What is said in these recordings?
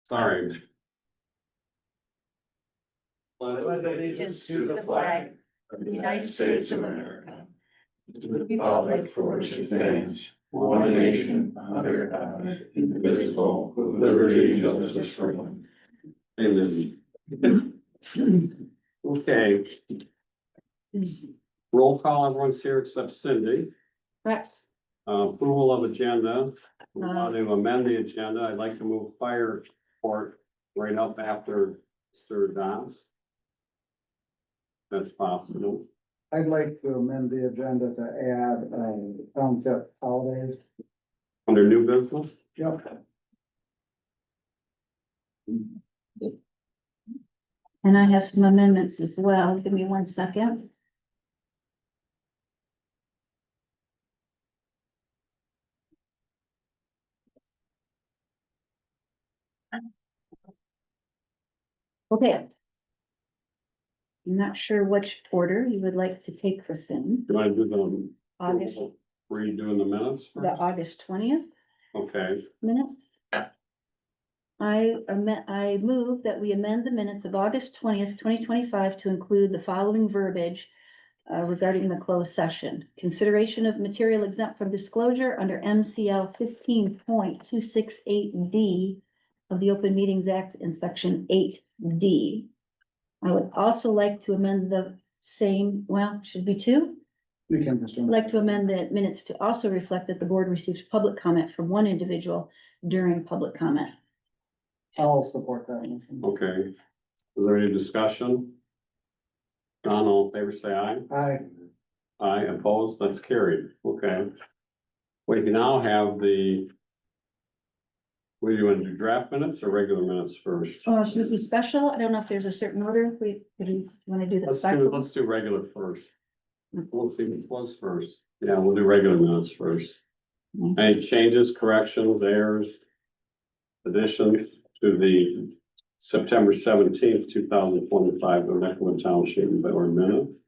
Sorry. pledge allegiance to the flag of the United States of America, to the republic for which it stands, one nation, under God, indivisible, with liberty and justice for all. Amen. Okay. Roll call, everyone's here except Cindy. Correct. Approval of agenda. We want to amend the agenda. I'd like to move fire report right up after Mr. Don's. That's possible. I'd like to amend the agenda to add, township holidays. Under new business, Yep. And I have some amendments as well. Give me 1 second. Okay. I'm not sure which order you would like to take this in. do I do the? August, Were you doing the minutes the first? August 20th Okay, minutes. I move that we amend the minutes of August 20th, 2025 to include the following verbiage regarding the closed session. Consideration of material exempt from disclosure under MCL 15.268D of the Open Meetings Act in section 8D. I would also like to amend the same, well, should be two. We can just. I'd like to amend the minutes to also reflect that the board receives public comment from one individual during public comment. I'll support that motion. okay. Is there any discussion? None, all in favor, say aye. Aye. Aye, opposed, that's carried, okay. We can now have the. What do you want to do, draft minutes or regular minutes first? Oh, should we do special? I don't know if there's a certain order. If you want to do the Let's special. do regular first. We'll see which was first. Yeah, we'll do regular minutes first. Any changes, corrections, errors? Additions to the September 17th, 2025, the Onekama Township board minutes?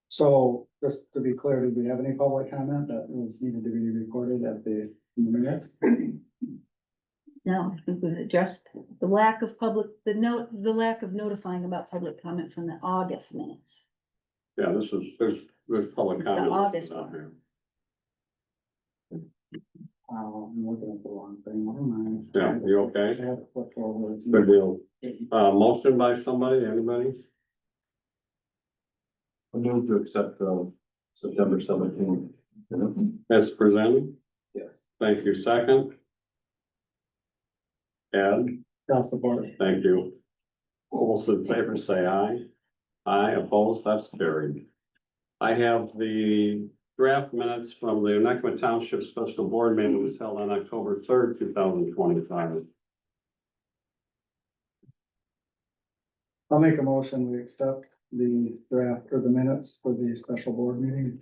So just to be clear, did we have any public comment that was needed to be recorded at the in the minutes? No, I think we've addressed the lack of the lack of notifying about public comment from the August minutes. Yeah, there's public It's the comment August on one. here. I'm looking at the wrong thing, never mind. Yeah, you I okay? had to flip over. Good deal. Motion by somebody, anybody? I move to accept September 17th. As presented? Yes. Thank you. Second? Ed, I'll support it. thank you. All those in favor say aye. Aye, opposed, that's carried. I have the draft minutes from the Onekama Township Special Board meeting that was held on October 3rd, 2025. I'll make a motion, we accept the draft or the minutes for the special board meeting.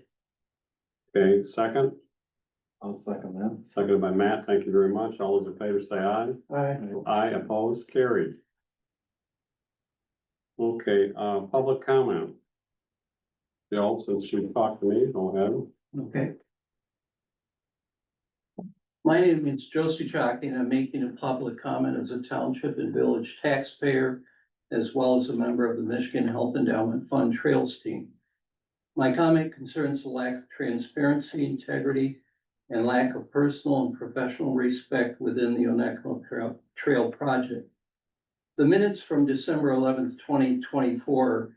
Okay, second, I'll second that. seconded by Matt. Thank you very much. All those in favor say aye. Aye. Aye, opposed, carried. Okay, public comment. Bill, since you talked to me, go ahead. Okay. My name is Josie Chocky, and I'm making a public comment as a township and village taxpayer, as well as a member of the Michigan Health Endowment Fund Trails Team. My comment concerns the lack of transparency, integrity, and lack of personal and professional respect within the Onekama Trail Project. The minutes from December 11th, 2024,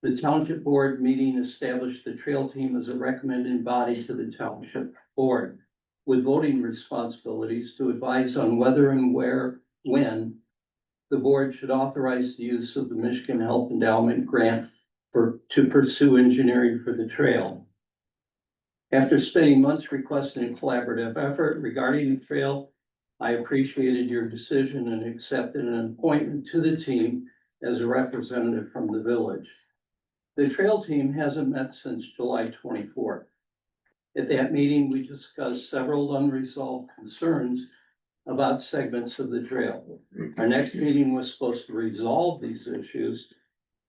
the Township Board meeting established the trail team as a recommended body to the Township Board with voting responsibilities to advise on whether and when the board should authorize the use of the Michigan Health Endowment grant to pursue engineering for the trail. After spending months requesting a collaborative effort regarding the trail, I appreciated your decision and accepted an appointment to the team as a representative from the village. The trail team hasn't met since July 24th. At that meeting, we discussed several unresolved concerns about segments of the trail. Our next meeting was supposed to resolve these issues,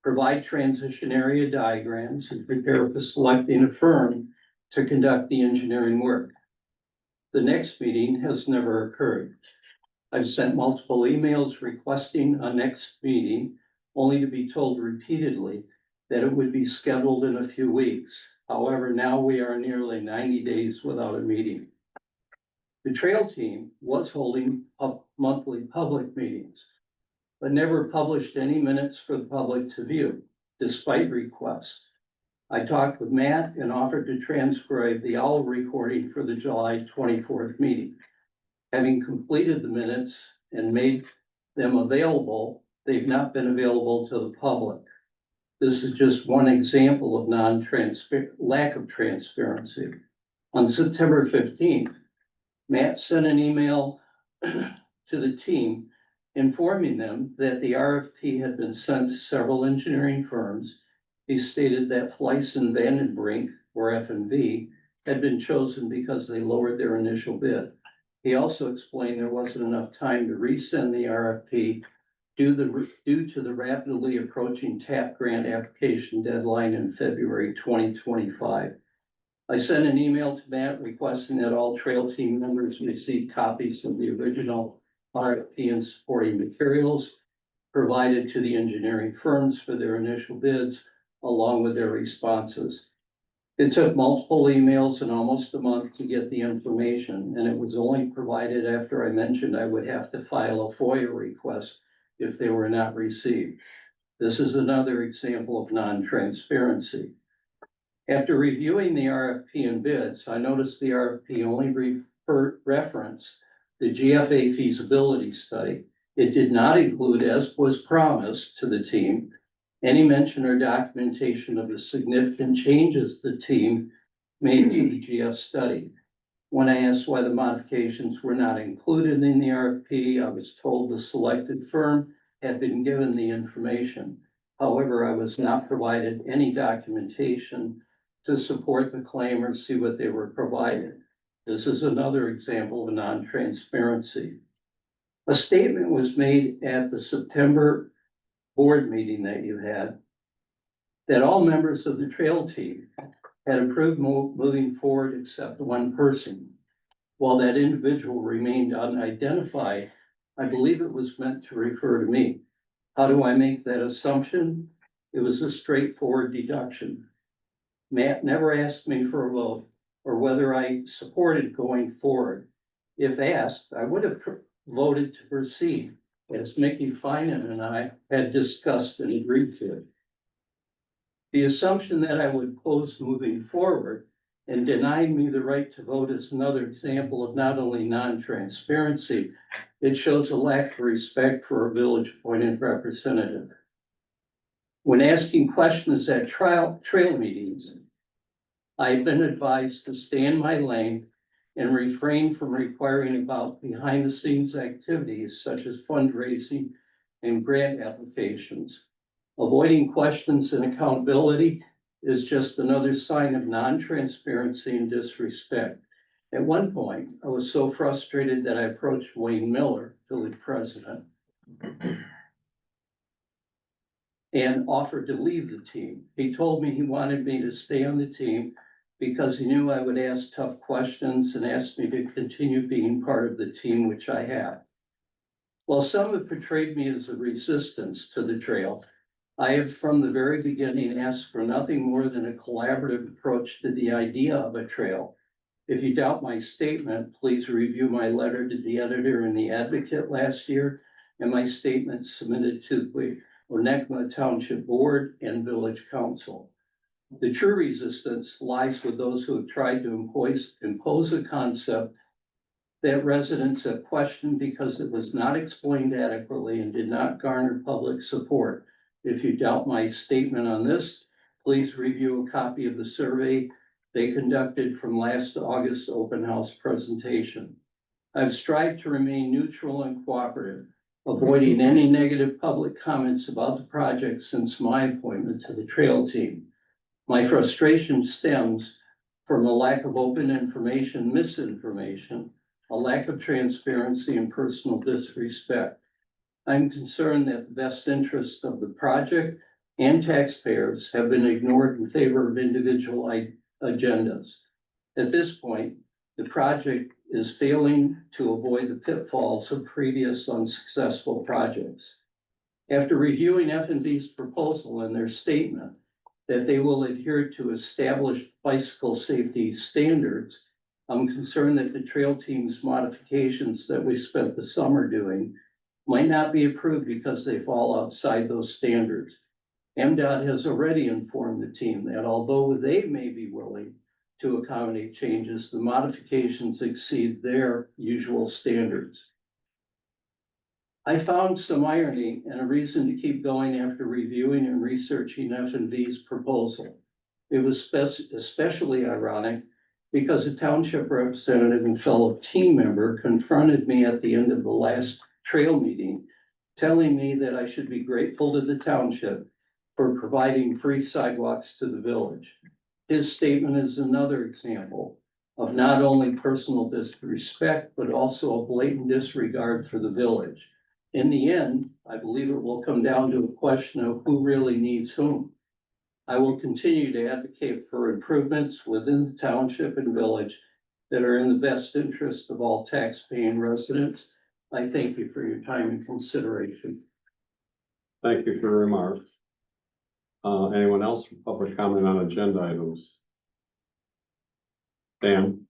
provide transition area diagrams, and prepare for selecting a firm to conduct the engineering work. The next meeting has never occurred. I've sent multiple emails requesting a next meeting, only to be told repeatedly that it would be scheduled in a few weeks. However, now we are nearly 90 days without a meeting. The trail team was holding up monthly public meetings, but never published any minutes for the public to view, despite requests. I talked with Matt and offered to transcribe the owl recording for the July 24th meeting. Having completed the minutes and made them available, they've not been available to the public. This is just one example of lack of transparency. On September 15th, Matt sent an email to the team informing them that the RFP had been sent to several engineering firms. He stated that Fleiss and Vandenbrink, or F&V, had been chosen because they lowered their initial bid. He also explained there wasn't enough time to resend the RFP due to the rapidly approaching TAP grant application deadline in February 2025. I sent an email to Matt requesting that all trail team members receive copies of the original RFP and supporting materials provided to the engineering firms for their initial bids, along with their responses. It took multiple emails and almost a month to get the information, and it was only provided after I mentioned I would have to file a FOIA request if they were not received. This is another example of non-transparency. After reviewing the RFP and bids, I noticed the RFP only referenced the GFA feasibility study. It did not include, as was promised to the team, any mention or documentation of the significant changes the team made to the GF study. When I asked why the modifications were not included in the RFP, I was told the selected firm had been given the information. However, I was not provided any documentation to support the claim or see what they were provided. This is another example of non-transparency. A statement was made at the September board meeting that you had that all members of the trail team had approved moving forward except one person. While that individual remained unidentified, I believe it was meant to refer to me. How do I make that assumption? It was a straightforward deduction. Matt never asked me for a vote or whether I supported going forward. If asked, I would have voted to proceed, as Mickey Finan and I had discussed and agreed to. The assumption that I would oppose moving forward and denying me the right to vote is another example of not only non-transparency, it shows a lack of respect for a village appointed representative. When asking questions at trail meetings, I've been advised to stay in my lane and refrain from requiring about behind the scenes activities such as fundraising and grant applications. Avoiding questions and accountability is just another sign of non-transparency and disrespect. At one point, I was so frustrated that I approached Wayne Miller, village president, and offered to leave the team. He told me he wanted me to stay on the team because he knew I would ask tough questions and asked me to continue being part of the team, which I have. While some have portrayed me as a resistance to the trail, I have from the very beginning asked for nothing more than a collaborative approach to the idea of a trail. If you doubt my statement, please review my letter to the editor and the Advocate last year and my statement submitted to the Onekama Township Board and Village Council. The true resistance lies with those who have tried to impose a concept that residents have questioned because it was not explained adequately and did not garner public support. If you doubt my statement on this, please review a copy of the survey they conducted from last August open house presentation. I've strived to remain neutral and cooperative, avoiding any negative public comments about the project since my appointment to the trail team. My frustration stems from a lack of open information, misinformation, a lack of transparency, and personal disrespect. I'm concerned that the best interests of the project and taxpayers have been ignored in favor of individual agendas. At this point, the project is failing to avoid the pitfalls of previous unsuccessful projects. After reviewing F&B's proposal and their statement that they will adhere to established bicycle safety standards, I'm concerned that the trail team's modifications that we spent the summer doing might not be approved because they fall outside those standards. MDOT has already informed the team that although they may be willing to accommodate changes, the modifications exceed their usual standards. I found some irony and a reason to keep going after reviewing and researching F&V's proposal. It was especially ironic because a township representative and fellow team member confronted me at the end of the last trail meeting, telling me that I should be grateful to the township for providing free sidewalks to the village. His statement is another example of not only personal disrespect, but also a blatant disregard for the village. In the end, I believe it will come down to a question of who really needs whom. I will continue to advocate for improvements within the township and village that are in the best interest of all tax-paying residents. I thank you for your time and consideration. Thank you for your remarks. Anyone else for public comment on agenda items? Dan?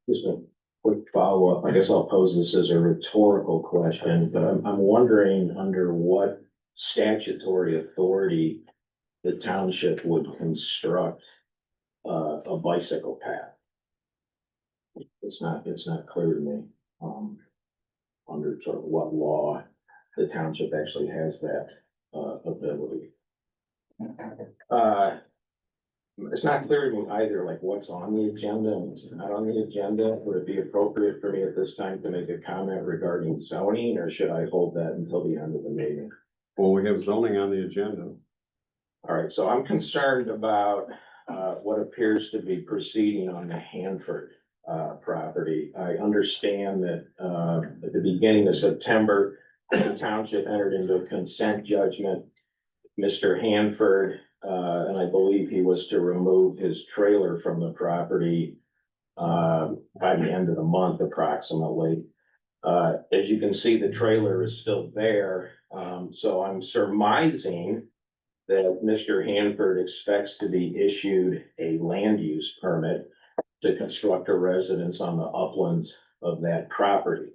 Just a quick follow-up. I guess I'll pose this as a rhetorical question, but I'm wondering under what statutory authority the township would construct a bicycle path. It's not clear to me, under sort of what law the township actually has that ability. It's not clear to me either, like what's on the agenda and what's not on the agenda. Would it be appropriate for me at this time to make a comment regarding zoning, or should I hold that until the end of the meeting? Well, we have zoning on the agenda. All right, so I'm concerned about what appears to be proceeding on the Hanford property. I understand that at the beginning of September, the township entered into a consent judgment. Mr. Hanford, and I believe he was to remove his trailer from the property by the end of the month approximately. As you can see, the trailer is still there. So I'm surmising that Mr. Hanford expects to be issued a land use permit to construct a residence on the uplands of that property.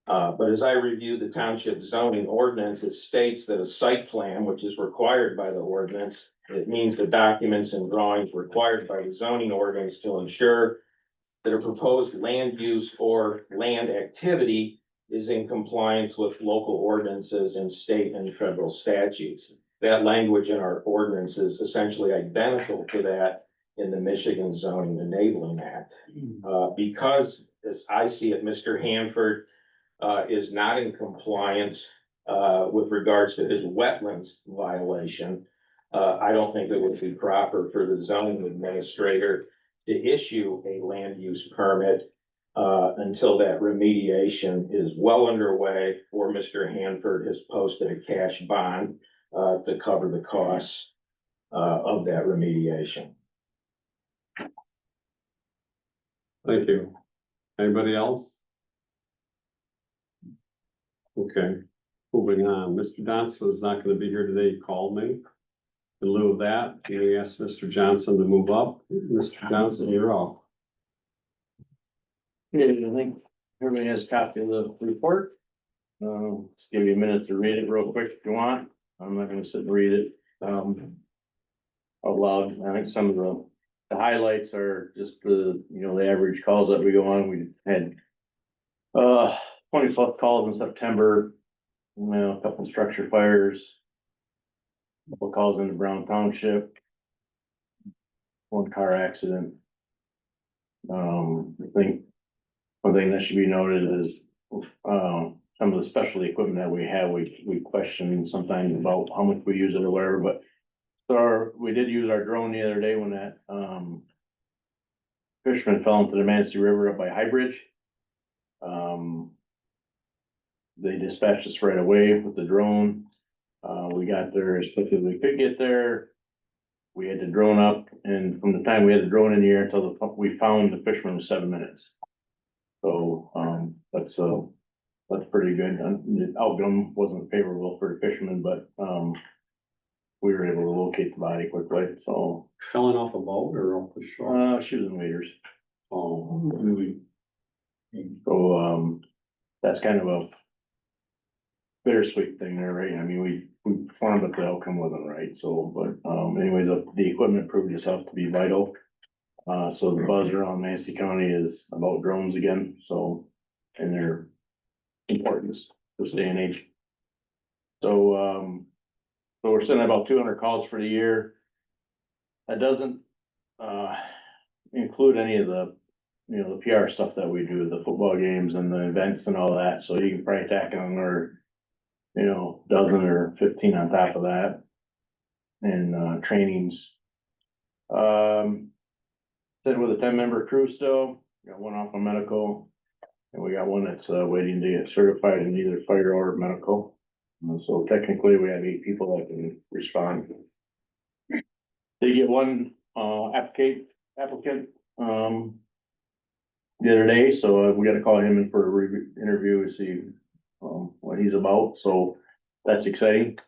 But as I review the township zoning ordinance, it states that a site plan, which is required by the ordinance, it means the documents and drawings required by the zoning ordinance to ensure that a proposed land use or land activity is in compliance with local ordinances and state and federal statutes. That language in our ordinance is essentially identical to that in the Michigan Zoning Enabling Act. Because, as I see it, Mr. Hanford is not in compliance with regards to his wetlands violation. I don't think it would be proper for the zoning administrator to issue a land use permit until that remediation is well underway, or Mr. Hanford has posted a cash bond to cover the costs of that remediation. Thank you. Anybody else? Okay, moving on. Mr. Johnson was not going to be here today. He called me. In lieu of that, we asked Mr. Johnson to move up. Mr. Johnson, you're off. Okay, I think everybody has a copy of the report. Let's give you a minute to read it real quick if you want. I'm not gonna sit and read it out loud. I think some of the highlights are just the average calls that we go on. We had 20+ calls in September, a couple structure fires, a couple calls into Brown Township, one car accident. I think one thing that should be noted is some of the specialty equipment that we have, we question sometimes about how much we use it or whatever, but so we did use our drone the other day when that fisherman fell into the Manistee River up by High Bridge. They dispatched us right away with the drone. We got there as quickly as we could get there. we had the drone up, and from the time we had the drone in the air until we found the fisherman was 7 minutes. So, that's pretty good. The outcome wasn't favorable for the fishermen, but, we were able to locate the body quickly, so, Filling off a boat or off the shore? she was in waders. Oh, So, that's kind of a bittersweet thing there, right? I mean, we performed, but the outcome wasn't right, so, but, anyways, the equipment proved itself to be vital. So the buzz around Manistee County is about drones again, so, and their importance this day and age. So, so we're sending about 200 calls for the year. That doesn't, include any of the, the PR stuff that we do, the football games and the events and all that, so you can probably tack on another, dozen or 15 on top of that. And, trainings. Sitting with a 10-member crew still, got one off on medical. And we got one that's, waiting to get certified in either fire or medical. So technically, we have 8 people that can respond. They get one, applicant, the other day, so we gotta call him in for a interview to see, what he's about, so that's exciting.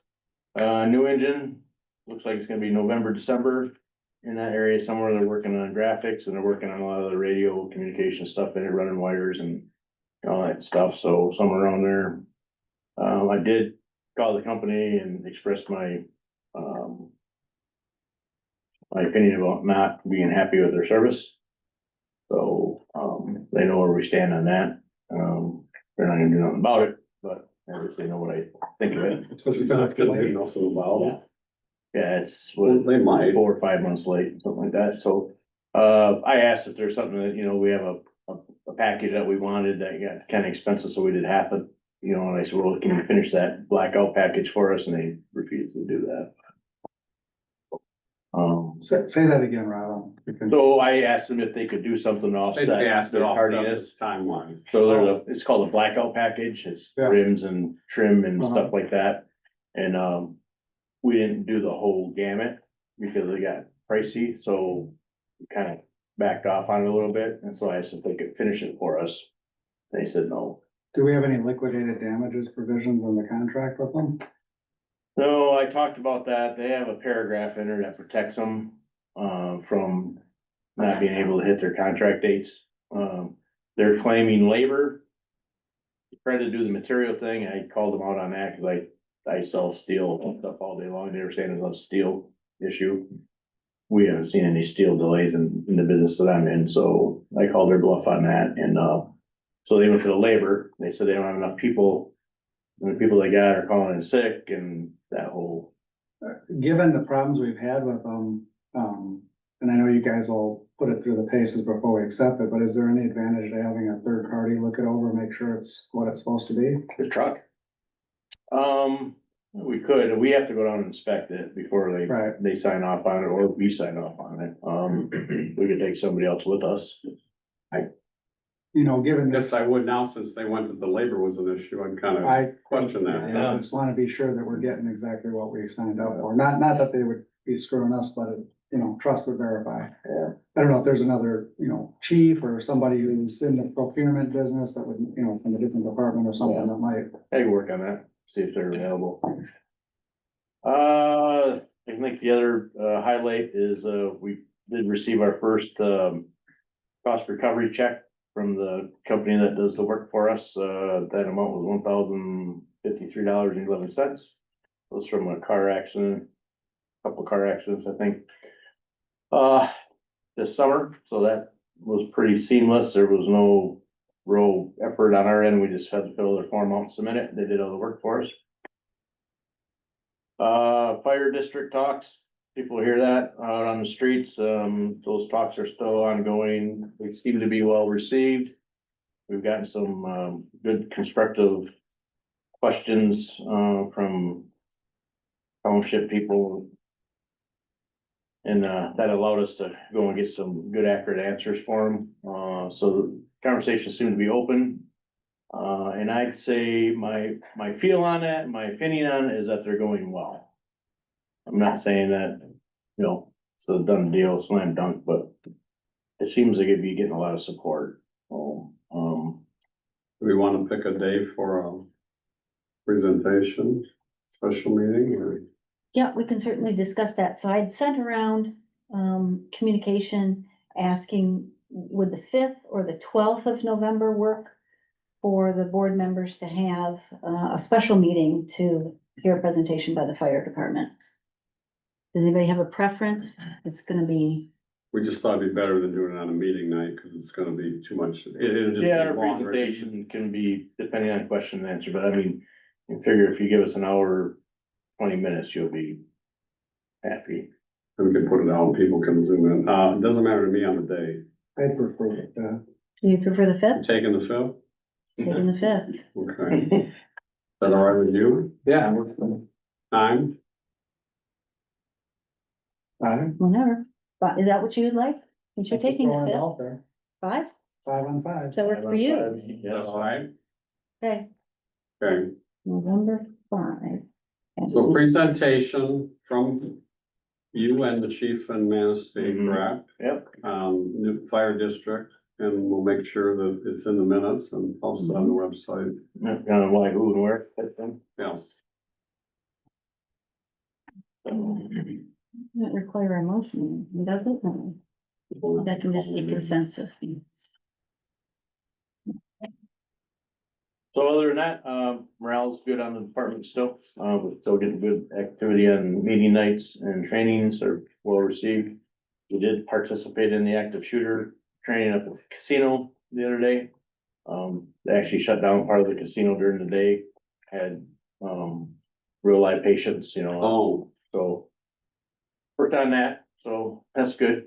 New engine, looks like it's gonna be November, December. In that area somewhere, they're working on graphics and they're working on a lot of the radio communication stuff in it, running wires and all that stuff, so somewhere around there. I did call the company and express my, my opinion about not being happy with their service. So, they know where we stand on that. They're not gonna do nothing about it, but at least they know what I think of it. It's not gonna be nothing about it. Yeah, it's Well, what, they might. 4 or 5 months late, something like that, so. I asked if there's something that, we have a package that we wanted that got kind of expensive, so we did half of, and I said, well, can you finish that blackout package for us, and they refused to do that. Say that again, Rob. So I asked them if they could do something to offset They asked it their off hardiness. time wise. So it's called a blackout package, it's Yeah. rims and trim and Uh-huh. stuff like that. And, we didn't do the whole gamut because it got pricey, so we kind of backed off on it a little bit, and so I asked if they could finish it for us. They said no. Do we have any liquidated damages provisions in the contract with them? No, I talked about that, they have a paragraph in there that protects them, from not being able to hit their contract dates. They're claiming labor. Tried to do the material thing, I called them out on that, cause I sell steel stuff all day long, they were saying it's a steel issue. We haven't seen any steel delays in the business that I'm in, so I called their bluff on that, and, so they went to the labor, they said they don't have enough people. And the people they got are calling in sick and that whole, Given the problems we've had with them, and I know you guys will put it through the paces before we accept it, but is there any advantage to having a third party look it over, make sure it's what it's supposed to be? the truck. We could, we have to go down and inspect it before Right. they sign off on it, or we sign off on it. We could take somebody else with us. Given Yes, this, I would now, since they went to the labor was an issue, I'm kind of I question that. I just wanna be sure that we're getting exactly what we signed up for. Not that they would be screwing us, but, trust would verify. Yeah. I don't know if there's another, chief or somebody who's in the procurement business that would, from a different department or something that might. I can work on that, see if they're available. I think the other highlight is we did receive our first cost recovery check from the company that does the work for us. That amount was $1,053.11. It was from a car accident, couple car accidents, I think. This summer, so that was pretty seamless. There was no real effort on our end. We just had to fill their form out and submit it. They did all the work for us. Fire district talks, people hear that out on the streets. Those talks are still ongoing. They seem to be well received. We've gotten some, good constructive questions, from township people. And, that allowed us to go and get some good accurate answers for them. So the conversation seemed to be open. And I'd say my feel on that, my opinion on it is that they're going well. I'm not saying that, it's a done deal, slam dunk, but it seems like it'd be getting a lot of support. Do we want to pick a day for a presentation, special meeting, or? Yeah, we can certainly discuss that. So I'd sent around, communication asking, would the 5th or the 12th of November work for the board members to have, a special meeting to hear a presentation by the fire department? Does anybody have a preference? It's gonna be, We just thought it'd be better than doing it on a meeting night, because it's gonna be too much. It'll just be Yeah, our long, right? presentation can be depending on question and answer, but I mean, you figure if you give us an hour, 20 minutes, you'll be happy. And we can put it out, people can zoom in. It doesn't matter to me on the day. I prefer it, do you prefer the You 5th? taking the fifth? Taking the 5th. Okay. Is that all right with you? Yeah. Time? Whenever. But is that what you would like? Since you're taking the 5th, Out there, 5? 5 on 5. Does that work for you? That's all right? Okay, Okay, November 5. so presentation from you and the chief and Manistee, Mhm. correct? Yep. New fire district, and we'll make sure that it's in the minutes and post it on the website. Kind of why, who and where, type thing. Yes. Doesn't require a motion, does it? No. That can just be consensus. So other than that, morale's good on the department still, we're still getting good activity on meeting nights and trainings are well received. We did participate in the active shooter training up at the casino the other day. They actually shut down part of the casino during the day, had, real live patients, Oh, so. Worked on that, so that's good,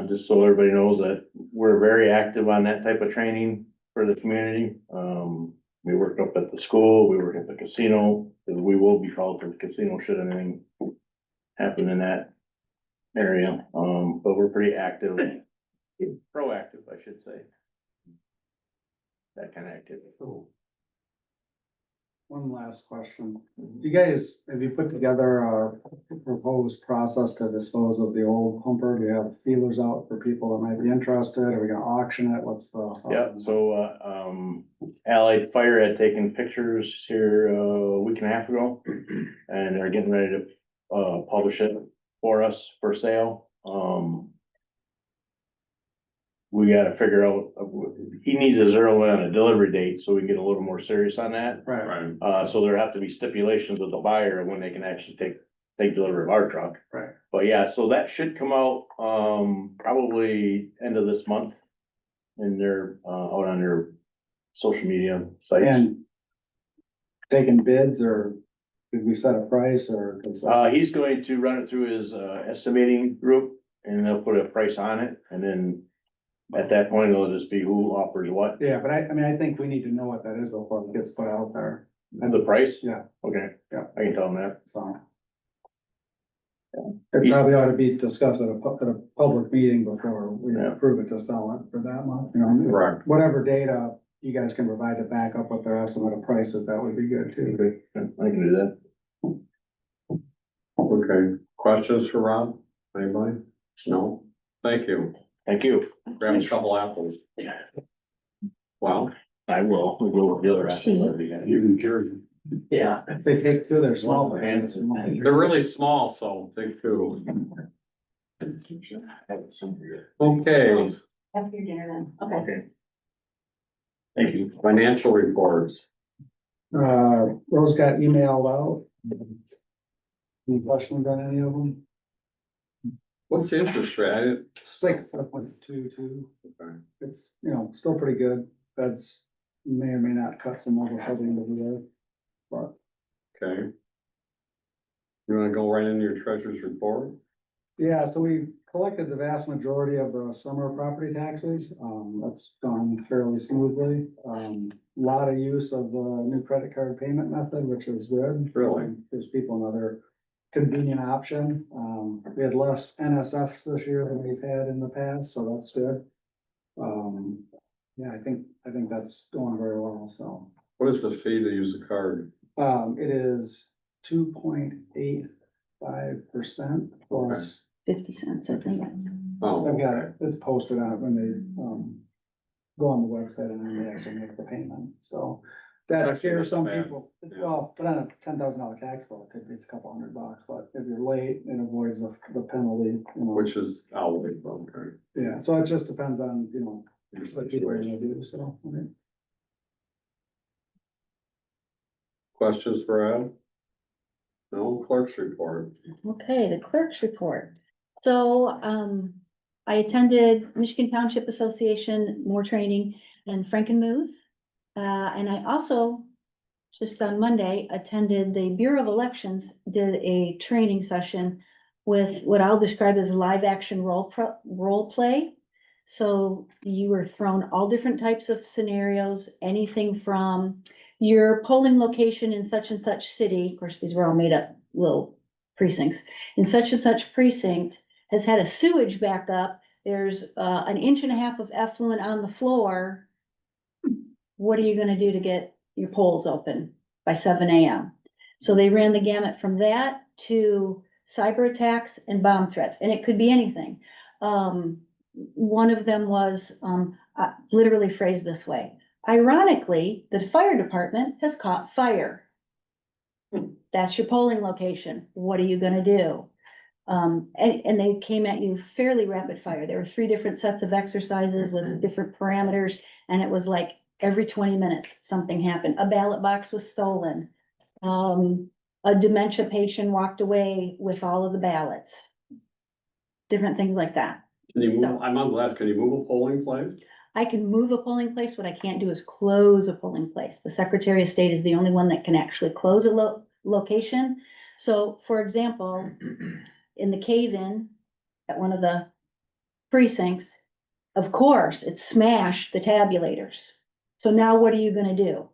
just so everybody knows that we're very active on that type of training for the community. We worked up at the school, we worked at the casino, because we will be called to the casino should anything happen in that area, but we're pretty active, proactive, I should say. That kind of activity. One last question. You guys, have you put together a proposed process to dispose of the old pumper? Do you have feelers out for people that might be interested? Are we gonna auction it? What's the? Yeah, so, Allied Fire had taken pictures here a week and a half ago. And they're getting ready to, publish it for us for sale. We gotta figure out, he needs to zero in on a delivery date, so we can get a little more serious on that. Right, right. So there have to be stipulations with the buyer of when they can actually take delivery of our truck. right. But yeah, so that should come out, probably end of this month. And they're, out on their social media sites. And taking bids, or did we set a price, or? He's going to run it through his, estimating group and they'll put a price on it. And then at that point, it'll just be who offers what. Yeah, but I mean, I think we need to know what that is before it gets put out there. And the price? Yeah. Okay. Yeah. I can tell them that. So. It probably ought to be discussed at a public meeting before we Yeah. approve it to sell it for that much, Correct. whatever data you guys can provide to back up what their estimate of prices, that would be good too. Okay, I can do that. Okay, questions for Rob? Anybody? No? Thank you. Thank you. Grab a couple apples. Wow. I will. We'll go with the other Cheap. You can carry. Yeah. If they take two, they're small. but it's small. They're really small, so take two. Okay, After your dinner then, okay. Okay. Thank you. financial reports. Rose got emailed out. Any questions on any of them? What's the interest rate? It's like 4.22. Okay. It's, still pretty good. That's may or may not cut some over the end of the day. But Okay. You wanna go right into your treasurer's report? yeah, so we collected the vast majority of the summer property taxes. That's gone fairly smoothly. Lot of use of the new credit card payment method, which is good. Really? Gives people another convenient option. We had less NSFs this year than we've had in the past, so that's good. Yeah, I think that's going very well, so. What is the fee to use a card? It is 2.85% plus 50 cents, I think. Oh, I've got okay. it, it's posted on it when they, go on the website and then they actually make the payment, so. That Actually, scares that's some bad. people, Yeah. well, but on a $10,000 tax bill, it could be, it's a couple $100, but if you're late, it avoids the penalty, you know. Which is hourly, okay. Yeah, so it just depends on, Your what people are situation. gonna do, so. Okay. Questions for Ed? No, clerk's report. Okay, the clerk's report. So, I attended Michigan Township Association, more training in Frankenmuth. And I also, just on Monday, attended the Bureau of Elections, did a training session with what I'll describe as live action role play. So you were thrown all different types of scenarios, anything from your polling location in such and such city. Of course, these were all made up little precincts. In such and such precinct has had a sewage backup. There's an inch and a half of effluent on the floor. What are you gonna do to get your polls open by 7 AM? So they ran the gamut from that to cyber attacks and bomb threats, and it could be anything. One of them was, literally phrased this way: ironically, the fire department has caught fire. That's your polling location. What are you gonna do? And they came at you fairly rapid fire. There were 3 different sets of exercises with different parameters, and it was like every 20 minutes, something happened. A ballot box was stolen. A dementia patient walked away with all of the ballots. Different things like that. Can you So- move, I'm on the last, can you move a polling place? I can move a polling place. What I can't do is close a polling place. The Secretary of State is the only one that can actually close a location. So, for example, in the cave-in at one of the precincts, of course, it smashed the tabulators. So now what are you gonna do?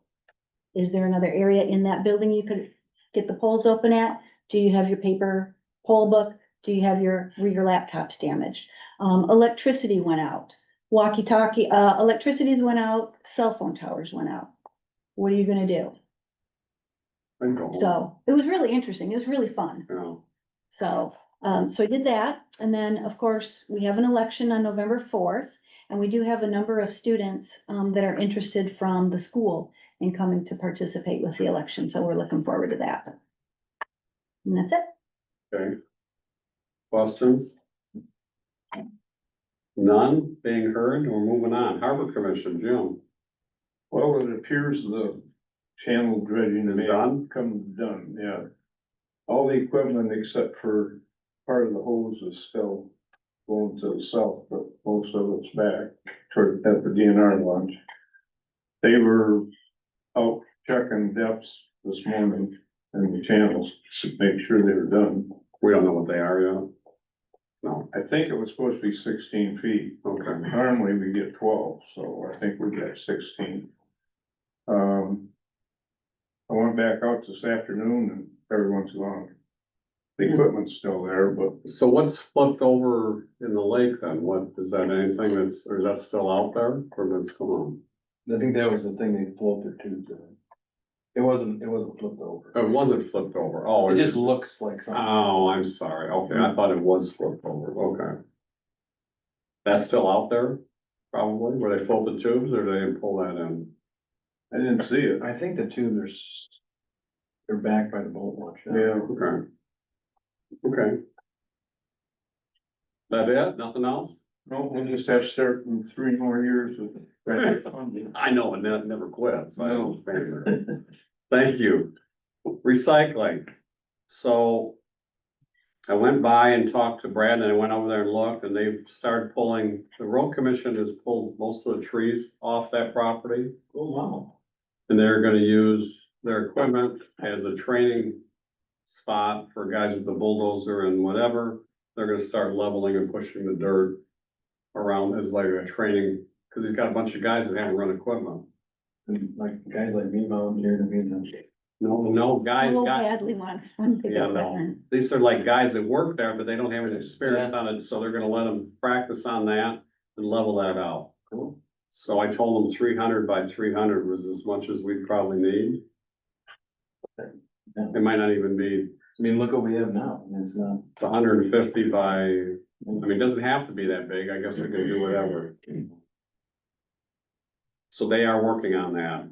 Is there another area in that building you could get the polls open at? Do you have your paper poll book? Do you have were your laptops damaged? Electricity went out, walkie-talkie, electricities went out, cell phone towers went out. What are you gonna do? I can go home. So it was really interesting. It was really fun. Yeah. So, so I did that, and then, of course, we have an election on November 4th, and we do have a number of students, that are interested from the school in coming to participate with the election, so we're looking forward to that. And that's it. Okay. Questions? None being heard, we're moving on. Harbor Commission, Jim, Well, it appears the channel dredging Is may done? come done, yeah. All the equipment except for part of the hose is still going to the south, but most of it's back toward, at the DNR launch. They were out checking depths this morning in the channels to make sure they were done. we don't know what they are yet. No, I think it was supposed to be 16 feet. okay. Normally we get 12, so I think we got 16. I went back out this afternoon and everyone's gone. The equipment's still there, but So what's flipped over in the lake then? What, is that anything that's, or is that still out there or that's gone? I think that was the thing they floated to. It wasn't flipped over. It wasn't flipped over. Oh, It just looks like something. Oh, I'm sorry. Okay, I thought it was flipped over. Okay. That's still out there? Probably, where they float the tubes or they didn't pull that in? I didn't see it. I think the tubes they're back by the boat launch. now. Yeah, Okay. Okay. That it? Nothing else? no, we'll just have to start in 3 more years with grant funding. I know, and that never quits. I No. understand that. Thank you. Recycling. So I went by and talked to Brad and I went over there and looked and they've started pulling, the road commission has pulled most of the trees off that property. Oh, wow. And they're gonna use their equipment as a training spot for guys with the bulldozer and whatever. They're gonna start leveling and pushing the dirt around as like a training, cause he's got a bunch of guys that haven't run equipment. And like guys like me volunteered to be in the. No, guys, Oh, guys, badly one. yeah, no, these are like guys that work there, but they don't have any experience on it, so they're gonna let them practice on that and level that out. Cool. So I told them 300 by 300 was as much as we'd probably need. It might not even be mean, look what we have now, and it's not. It's 150 by, I mean, it doesn't have to be that big, I guess we can do whatever. So they are working on that,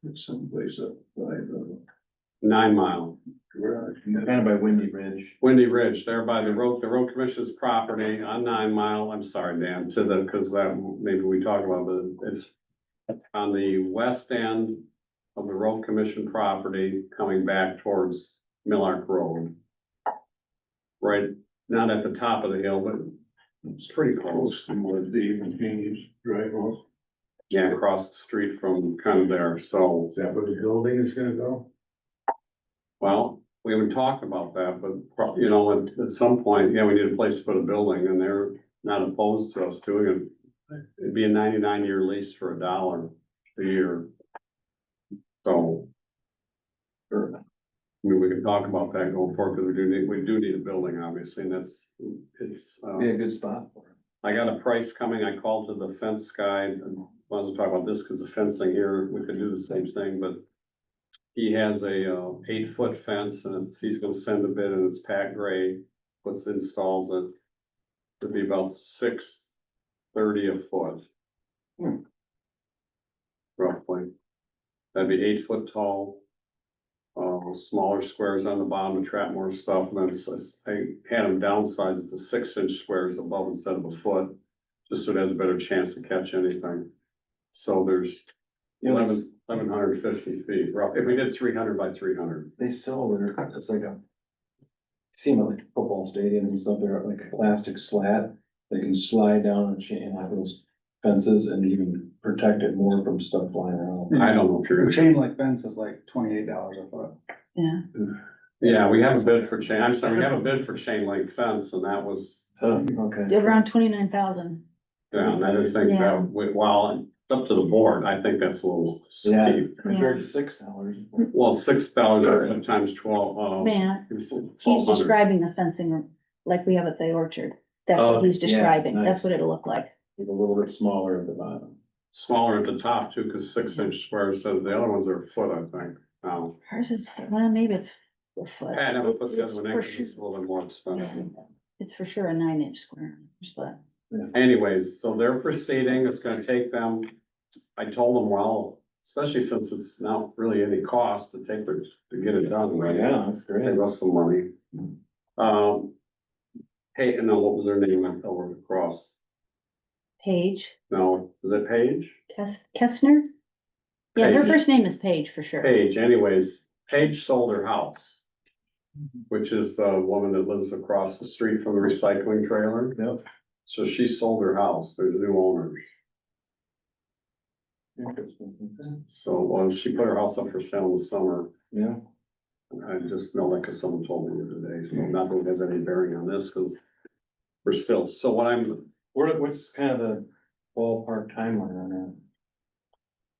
It's someplace up by the 9 Mile. garage. Kind of by Windy Ridge. Windy Ridge, there by the road commission's property on 9 Mile, I'm sorry, Dan, to the, cause that, maybe we talk about, but it's on the west end of the road commission property coming back towards Millark Road. Right, not at the top of the hill, but It's pretty close to where Dave and Kenny's drive off. yeah, across the street from kind of there, so. Is that where the building is gonna go? Well, we haven't talked about that, but you know, at some point, yeah, we need a place to put a building and they're not opposed to us doing it. It'd be a 99-year lease for $1 a year. So. Sure. I mean, we can talk about that going forward, because we do need a building, obviously, and it's, Be a good spot for it. I got a price coming, I called to the fence guy, and wanted to talk about this, because the fencing here, we could do the same thing, but he has a 8-foot fence, and he's gonna send a bid, and it's Pat Gray, installs it. It'd be about $630 a foot. Roughly. That'd be 8 foot tall. Smaller squares on the bottom to trap more stuff, and then I had them downsize it to 6-inch squares above instead of a foot, just so it has a better chance to catch anything. So there's 1,150 feet, if we did 300 by 300. They sell it, it's like see them at like football stadiums and stuff, they're like a plastic slat. They can slide down and chain have those fences and even protect it more from stuff flying around. I don't know if you're The gonna. chain link fence is like $28 a foot. Yeah, Yeah, we have a bid for chain, I'm sorry, we have a bid for chain link fence, and that was, Oh, okay. around 29,000. yeah, and I didn't think Yeah. that, while up to the board, I think that's a little Yeah. steep. Compared to $6. Well, $6,000 times 12, Man, He's he's describing the fencing like we have at the orchard. That's Oh, what he's yeah, describing. nice. That's what it'll look like. A little bit smaller at the bottom. Smaller at the top too, because 6-inch squares, so the other ones are a foot, I think. Ours is, well, maybe it's a foot. I never put the It's other one in, for 'cause it's a sure- little bit more expensive. It's for sure a 9-inch square, but Anyways, so they're proceeding, it's gonna take them, I told them, well, especially since it's not really any cost to to get it done, right? Yeah, that's great. Save us some money. Hey, no, what was their name over across? Paige, No, is it Paige? Kestner? Yeah, her Paige. first name is Paige for sure. Paige, anyways, Paige sold her house. Which is the woman that lives across the street from the recycling trailer. Yep. So she sold her house, there's new owners. Interesting. So, well, she put her house up for sale in the summer. Yeah. I just know that because someone told me the other day, so not that it has any bearing on this, because we're still, so What's kind of the ballpark timeline on that?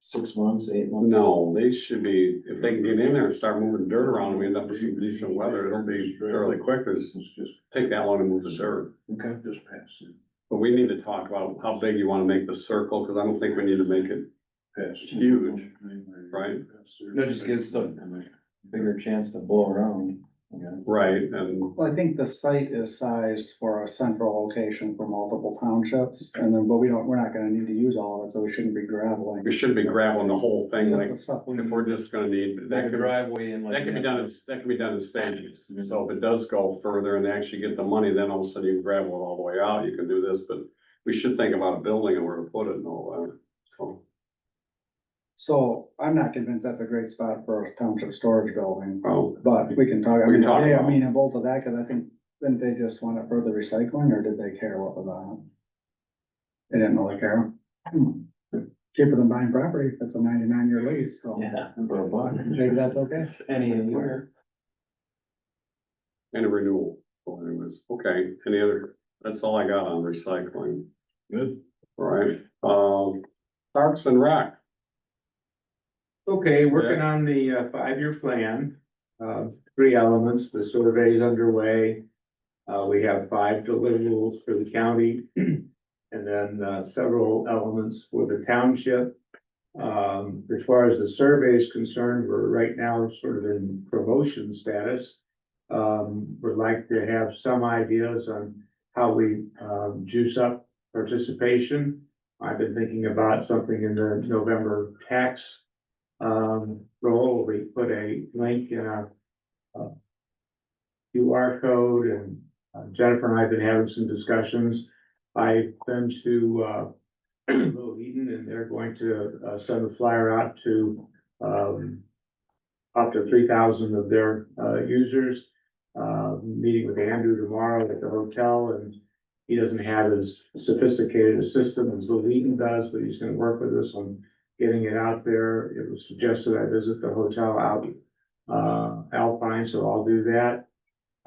6 months, 8 months? no, they should be, if they can get in there and start moving dirt around, we end up with some decent weather, it'll be fairly quick, there's, It's just, take that long to move the dirt. Okay. just past it. But we need to talk about how big you wanna make the circle, because I don't think we need to make it Past it. Huge, right? That just gives them a bigger chance to blow around. Yeah. right, and Well, I think the site is sized for a central location for multiple townships, and then, but we're not gonna need to use all of it, so we shouldn't be graveling. we should be graveling the whole thing, like, The stuff we- if we're just gonna need, Like that a could, driveway and like. that can be done, that can be done in stages. So if it does go further and they actually get the money, then all of a sudden you gravel it all the way out, you can do this, but we should think about a building and where to put it and all that, so. So I'm not convinced that's a great spot for a township storage building, Well, but we can talk, I We can mean, talk they, about it. amenable to that, cause I think, didn't they just want it for the recycling, or did they care what was on it? They didn't really care. Cheaper than buying property, if it's a 99-year lease, so Yeah, for a buck. maybe that's okay. Any anywhere. and a renewal, so anyways, okay, any other, that's all I got on recycling, Good. all right, Parks and Rec. Okay, working on the 5-year plan, 3 elements, the survey is underway. We have 5 deliverables for the county. And then several elements for the township. As far as the survey is concerned, we're right now sort of in promotion status. would like to have some ideas on how we, juice up participation. I've been thinking about something in the November tax, roll. We put a link in a QR code, and Jennifer and I have been having some discussions. I've been to, Little Eden, and they're going to, send a flyer out to, up to 3,000 of their, users. Meeting with Andrew tomorrow at the hotel, and he doesn't have as sophisticated a system as Little Eden does, but he's gonna work with us on getting it out there. It was suggested I visit the hotel out, Alpine, so I'll do that.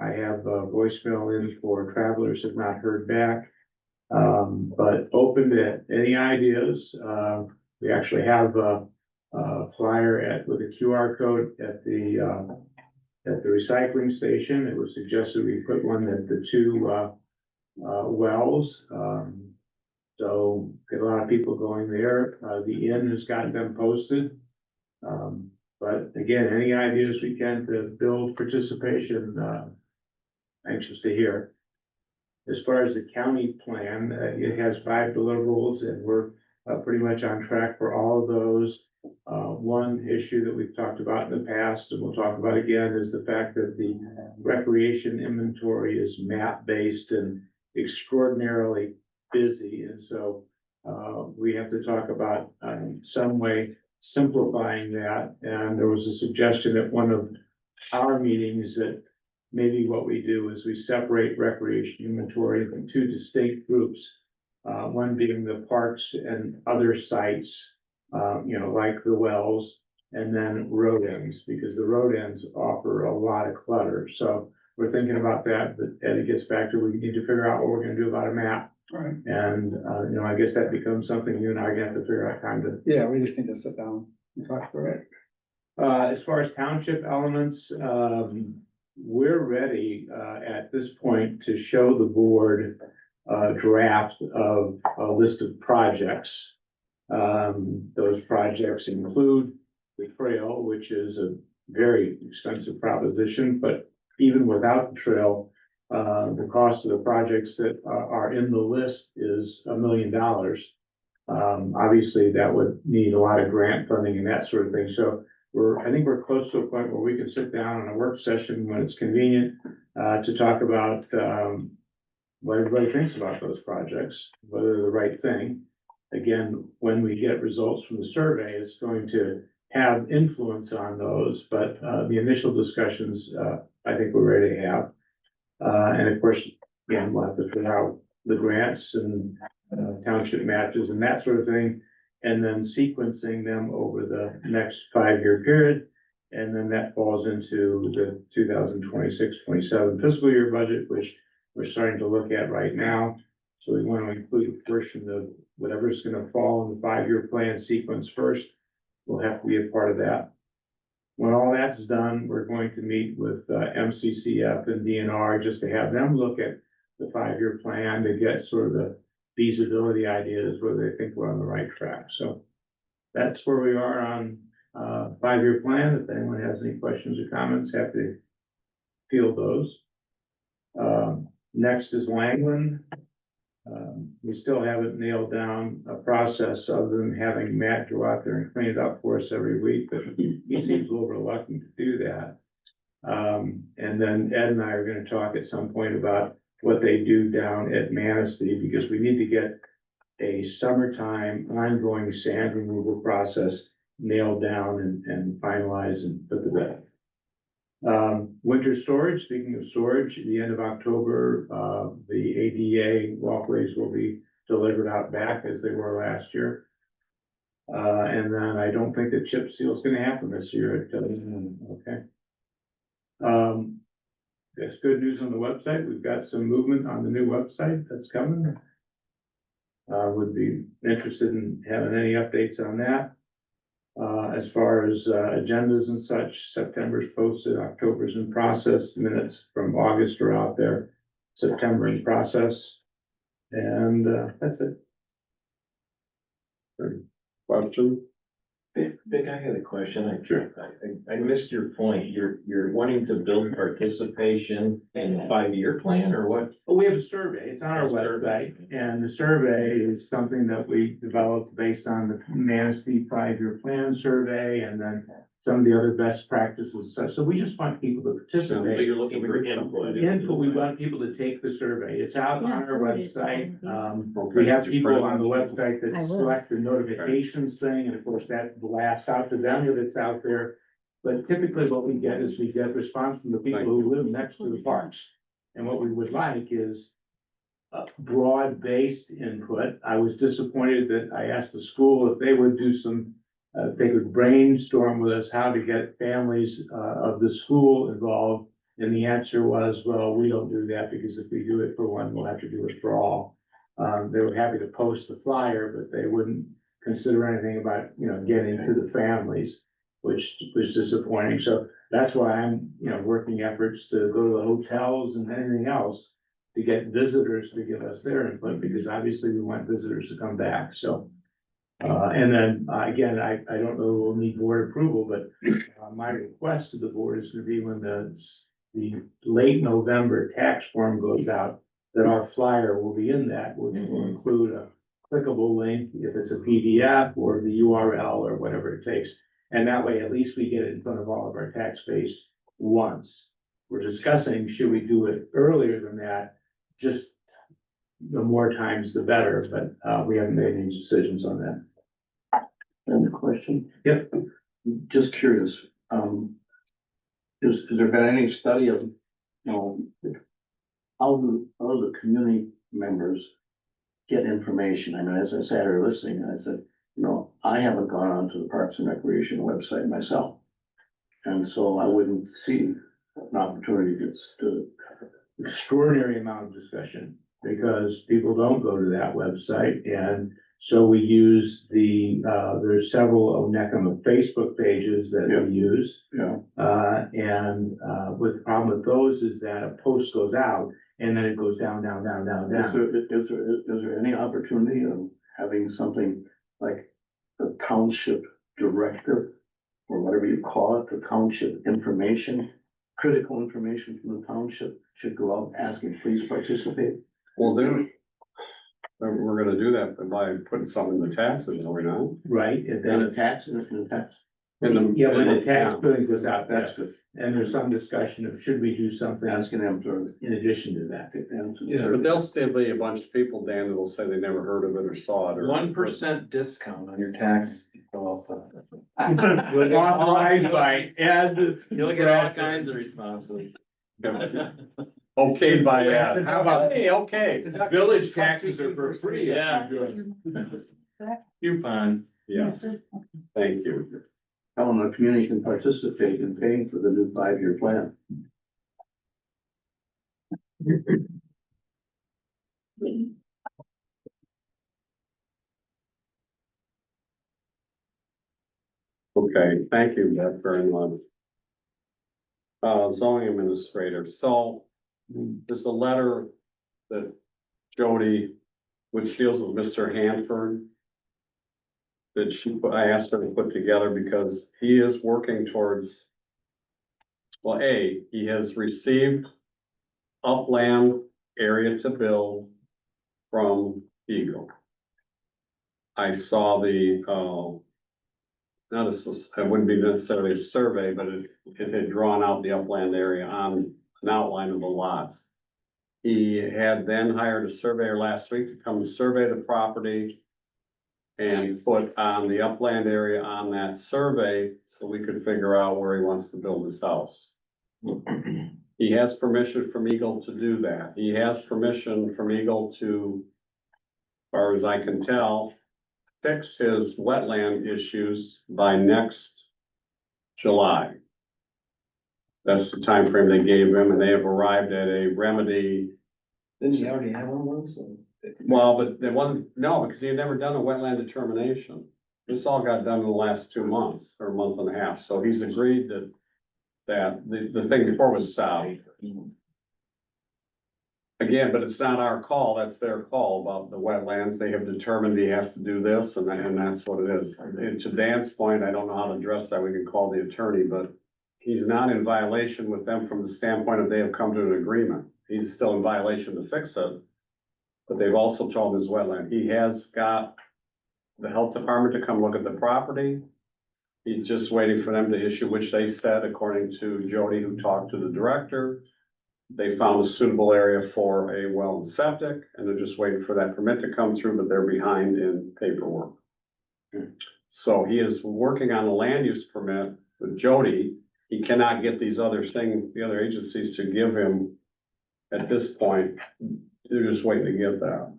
I have a voicemail in for travelers, have not heard back. But open to any ideas. We actually have a flyer with a QR code at the recycling station. It was suggested we put one at the two, wells. So get a lot of people going there. The inn has gotten them posted. But again, any ideas we can to build participation, anxious to hear. As far as the county plan, it has 5 deliverables, and we're pretty much on track for all of those. One issue that we've talked about in the past, and we'll talk about again, is the fact that the recreation inventory is map-based and extraordinarily busy. And so we have to talk about some way simplifying that. And there was a suggestion at one of our meetings that maybe what we do is we separate recreation inventory into 2 distinct groups. One being the parks and other sites, like the wells, and then road ends, because the road ends offer a lot of clutter. So we're thinking about that, but it gets back to, we need to figure out what we're gonna do about a map. Right. And, I guess that becomes something you and I are gonna have to figure out kind of. Yeah, we just need to sit down and talk through it. As far as township elements, we're ready, at this point to show the board a draft of a list of projects. Those projects include the trail, which is a very expensive proposition, but even without the trail, the cost of the projects that are in the list is $1 million. Obviously, that would need a lot of grant funding and that sort of thing. So I think we're close to a point where we can sit down on a work session when it's convenient, to talk about, what everybody thinks about those projects, whether they're the right thing. Again, when we get results from the survey, it's going to have influence on those, but, the initial discussions, I think we're ready to have. And of course, again, we'll have to figure out the grants and, township matches and that sort of thing, and then sequencing them over the next 5-year period. And then that falls into the 2026-27 fiscal year budget, which we're starting to look at right now. So we want to include a portion of whatever's gonna fall in the 5-year plan sequence first. Will have to be a part of that. When all that's done, we're going to meet with MCCF and DNR just to have them look at the 5-year plan to get sort of the feasibility ideas, whether they think we're on the right track. So that's where we are on 5-year plan. If anyone has any questions or comments, happy to field those. Next is Langland. We still haven't nailed down a process other than having Matt go out there and clean it up for us every week, but he seems a little reluctant to do that. And then Ed and I are gonna talk at some point about what they do down at Manistee, because we need to get a summertime ongoing sand removal process nailed down and finalized and put to bed. Winter storage, speaking of storage, at the end of October, the ADA walkways will be delivered out back as they were last year. And then I don't think that chip seal is gonna happen this year. Okay. That's good news on the website. We've got some movement on the new website that's coming. Would be interested in having any updates on that. As far as agendas and such, September's posted, October's in process, minutes from August are out there, September in process. And that's it. Question? Vic, I had a question. I missed your point. You're wanting to build participation in the 5-year plan or what? But we have a survey, it's on our website, and the survey is something that we developed based on the Manistee 5-year plan survey, and then some of the other best practices, so we just want people to But participate. you're looking for input. Input, we want people to take the survey, it's out on Yeah, our forward it. website, Okay. we have people on the website I that will. select the notifications thing, and of course, that blasts out to them if it's out there. But typically what we get is we get response from the people who live next to the parks. And what we would like is broad-based input. I was disappointed that I asked the school if they would do some, they could brainstorm with us how to get families of the school involved. And the answer was, well, we don't do that because if we do it for one, we'll have to do it for all. They were happy to post the flyer, but they wouldn't consider anything about, getting to the families, which was disappointing. So that's why I'm, working efforts to go to the hotels and anything else to get visitors to give us their input, because obviously we want visitors to come back, so. And then, again, I don't know, we'll need board approval, but my request to the board is gonna be when the late November tax form goes out, that our flyer will be in that, which will include a clickable link, if it's a PDF or the URL or whatever it takes. And that way, at least we get it in front of all of our tax base once. We're discussing, should we do it earlier than that? Just the more times the better, but we haven't made any decisions on that. And the question? Yep. Just curious, has there been any study of, how the community members get information? I mean, as I sat here listening, I said, I haven't gone onto the Parks and Recreation website myself. And so I wouldn't see an opportunity to Extraordinary amount of discussion, because people don't go to that website, and so we use there's several Onekama Facebook pages that we use. And with the problem with those is that a post goes out and then it goes down, down, down, down, down. Is there any opportunity of having something like the township director, or whatever you call it, the township information, critical information from the township should go out asking, please participate? Well, then, we're gonna do that by putting something in the taxes, are we not? Right, and In then, the tax, in the tax. In yeah, when the yeah. tax billing goes out, that's good. And there's some discussion of should we do something Asking them for. in addition to that. Yeah, but there'll still be a bunch of people, Dan, that'll say they never heard of it or saw it or. 1% discount on your tax. Authorized by Ed. You'll get all kinds of responses. Okay, by Ed. How about, hey, okay. Village taxes are for free. Yeah. Coupon. Yes, thank you. How the community can participate in paying for the new 5-year plan. Okay, thank you, Beth, very much. Zoning administrator, so there's a letter that Jody, which deals with Mr. Hanford, that I asked her to put together because he is working towards, well, he has received upland area to build from Eagle. I saw the, it wouldn't be necessarily a survey, but it had drawn out the upland area on an outline of the lots. He had then hired a surveyor last week to come and survey the property and put on the upland area on that survey so we could figure out where he wants to build his house. He has permission from Eagle to do that. He has permission from Eagle to, as far as I can tell, fix his wetland issues by next July. That's the time frame they gave him, and they have arrived at a remedy. Didn't you already have one of those? Well, but there wasn't, no, because he had never done a wetland determination. This all got done in the last 2 months or a month and a half, so he's agreed that the thing before was south. Again, but it's not our call, that's their call about the wetlands. They have determined he has to do this and that's what it is. And to Dan's point, I don't know how to address that. We can call the attorney, but he's not in violation with them from the standpoint of they have come to an agreement. He's still in violation to fix it. But they've also told him his wetland. He has got the health department to come look at the property. He's just waiting for them to issue, which they said, according to Jody, who talked to the director. They found a suitable area for a well and septic, and they're just waiting for that permit to come through, but they're behind in paperwork. So he is working on a land use permit with Jody. He cannot get these other the other agencies to give him at this point. They're just waiting to get that.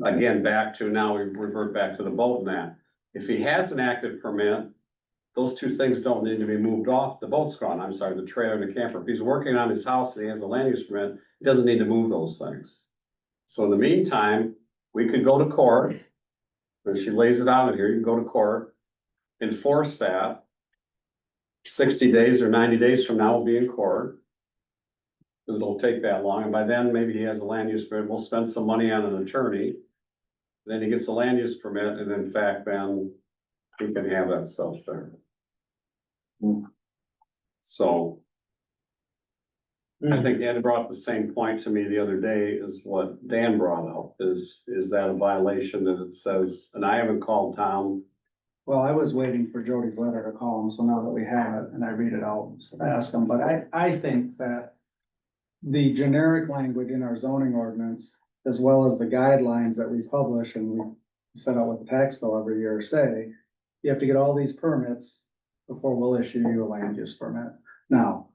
Again, back to now, we revert back to the boat and that. If he has an active permit, those two things don't need to be moved off. The boat's gone, I'm sorry, the trailer and the camper. If he's working on his house and he has a land use permit, he doesn't need to move those things. So in the meantime, we could go to court. When she lays it out here, you can go to court, enforce that. 60 days or 90 days from now, we'll be in court. It'll take that long, and by then, maybe he has a land use permit. We'll spend some money on an attorney. Then he gets a land use permit, and in fact, then he can have that stuff there. So. I think Dan brought up the same point to me the other day as what Dan brought up, is that a violation that it says, and I haven't called Tom. Well, I was waiting for Jody's letter to call him, so now that we have it and I read it, I'll ask him, but I think that the generic language in our zoning ordinance, as well as the guidelines that we publish and we set out with the tax bill every year, say you have to get all these permits before we'll issue you a land use permit. Now,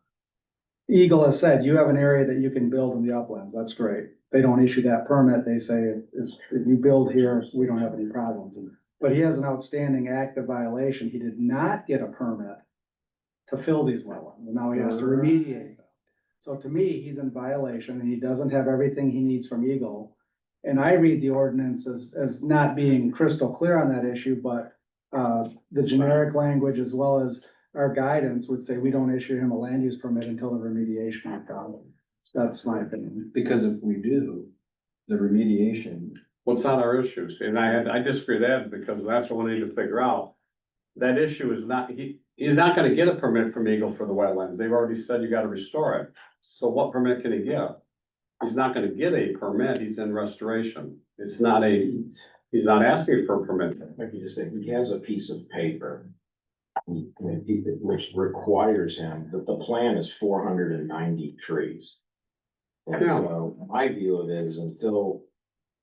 Eagle has said you have an area that you can build in the uplands. That's great. They don't issue that permit. They say if you build here, we don't have any problems. But he has an outstanding active violation. He did not get a permit to fill these wetlands. Now he has to remediate them. So to me, he's in violation and he doesn't have everything he needs from Eagle. And I read the ordinance as not being crystal clear on that issue, but the generic language as well as our guidance would say we don't issue him a land use permit until the remediation is done. That's my opinion. Because if we do, the remediation. What's not our issue? See, and I disagree with that because that's what we need to figure out. That issue is not, he's not gonna get a permit from Eagle for the wetlands. They've already said you gotta restore it. So what permit can he get? He's not gonna get a permit. He's in restoration. It's not he's not asking for a permit. Like you just say, he has a piece of paper. Which requires him, that the plan is 490 trees. And Yeah. so my view of it is until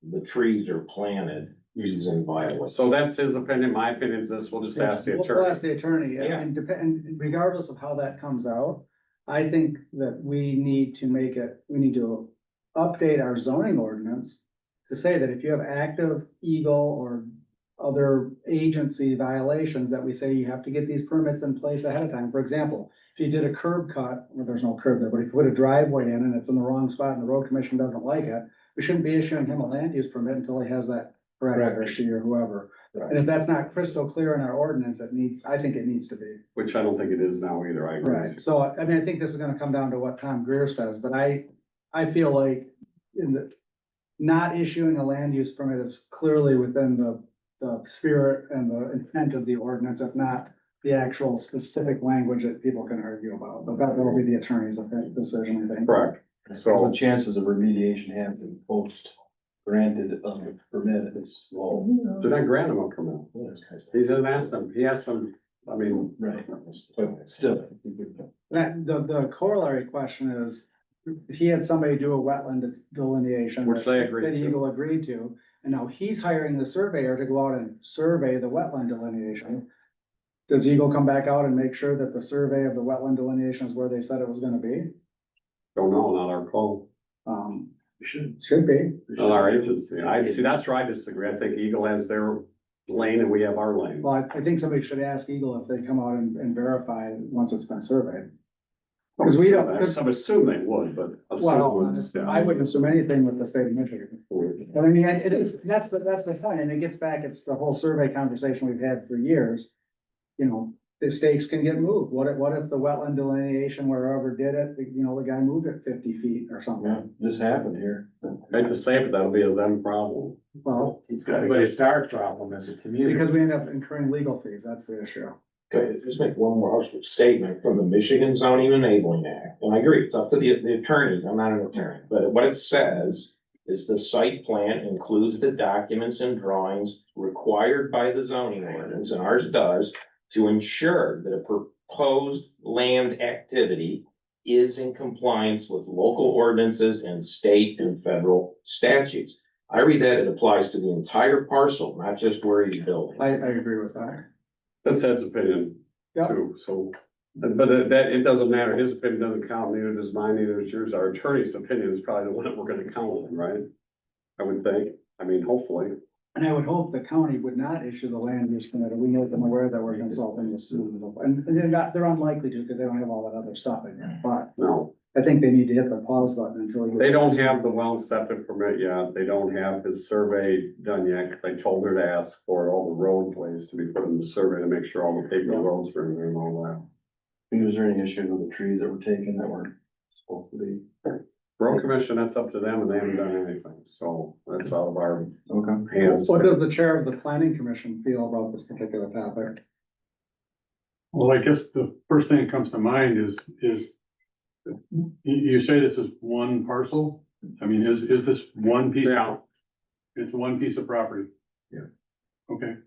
the trees are planted, he's in violation. So that's his opinion. My opinion is this. We'll just ask the We'll attorney. ask the attorney, Yeah. and regardless of how that comes out, I think that we need to update our zoning ordinance to say that if you have active Eagle or other agency violations, that we say you have to get these permits in place ahead of time. For example, if you did a curb cut, well, there's no curb there, but if you put a driveway in and it's in the wrong spot and the road commission doesn't like it, we shouldn't be issuing him a land use permit until he has that correct, or she or whoever. Right. And if that's not crystal clear in our ordinance, I think it needs to be. Which I don't think it is now either. I agree. Right, so, I mean, I think this is gonna come down to what Tom Greer says, but I feel like not issuing a land use permit is clearly within the spirit and the intent of the ordinance, if not the actual specific language that people can argue about, but that will be the attorney's decision, I think. Correct. So So the chances of remediation happening post granted permit is low. did I grant him a permit? He didn't ask them. He asked them, I mean, Right, but still. That, the corollary question is, if he had somebody do a wetland delineation. Which they agreed That to. Eagle agreed to, and now he's hiring the surveyor to go out and survey the wetland delineation. Does Eagle come back out and make sure that the survey of the wetland delineation is where they said it was gonna be? don't know, not our call, Should be. not our agency. I see, that's where I disagree. I think Eagle has their lane and we have our lane. Well, I think somebody should ask Eagle if they come out and verify once it's been surveyed. Because we don't, because, I assume they would, but. well, assume it's- I wouldn't assume anything with the state of Michigan. But I mean, it is, that's the thing, and it gets back, it's the whole survey conversation we've had for years. You know, the stakes can get moved. What if the wetland delineation wherever did it, you know, the guy moved it 50 feet or Yeah, something? this happened here. Hate to say it, but that'll be a them problem. Well, But it's our problem as a community. because we end up incurring legal fees, that's the issue. Okay, just make one more statement from the Michigan Zoning Enabling Act, and I agree, it's up to the attorney, I'm not an attorney, but what it says is the site plan includes the documents and drawings required by the zoning ordinance, and ours does, to ensure that a proposed land activity is in compliance with local ordinances and state and federal statutes. I read that it applies to the entire parcel, not just where he's building. I agree with that. That's Ed's opinion Yeah. too, so. But it doesn't matter, his opinion doesn't count, neither does mine, neither does yours, our attorney's opinion is probably the one that we're gonna count on, right? I would think, I mean, hopefully. And I would hope the county would not issue the land use permit, we make them aware that we're consulting this. And they're unlikely to, because they don't have all that other stuff in there, but No, I think they need to hit the pause button until. they don't have the well septic permit yet, they don't have his survey done yet, 'cause I told her to ask for all the roadways to be put in the survey to make sure all the paper roads are in there and all that. Was there any issue with the trees that were taken that weren't supposed to be? Road commission, that's up to them, and they haven't done anything, so that's out of our Okay. hands. What does the chair of the planning commission feel about this particular topic? Well, I guess the first thing that comes to mind is, you say this is one parcel? I mean, is this one piece? Yeah. It's one piece of property? Yeah. Okay.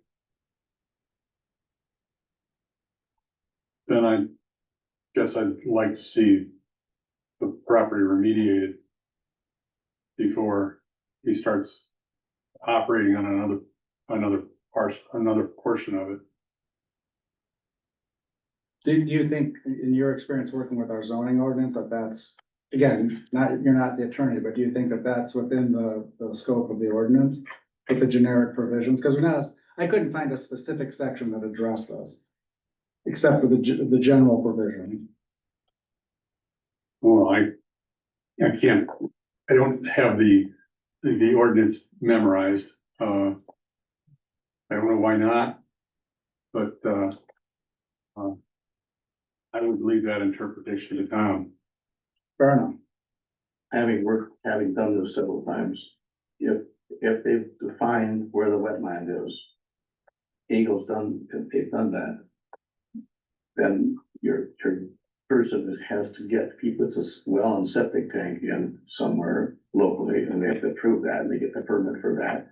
Then I guess I'd like to see the property remediated before he starts operating on another portion of it. Do you think, in your experience working with our zoning ordinance, that that's, again, you're not the attorney, but do you think that that's within the scope of the ordinance? With the generic provisions, because I couldn't find a specific section that addressed those. Except for the general provision. Well, I don't have the ordinance memorized. I don't know why not. But, I would leave that interpretation to Tom. Fair enough. Having done this several times, if they've defined where the wetland is, if they've done that, then your person has to puts a well and septic tank in somewhere locally, and they have to prove that, and they get the permit for that.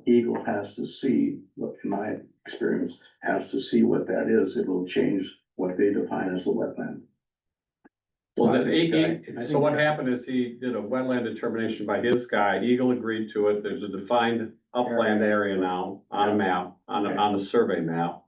Eagle has to see, what in my experience, has to see what that is. It will change what they define as a wetland. Well, so what happened is he did a wetland determination by his guy, Eagle agreed to it, there's a defined upland area now on a map, on the survey map.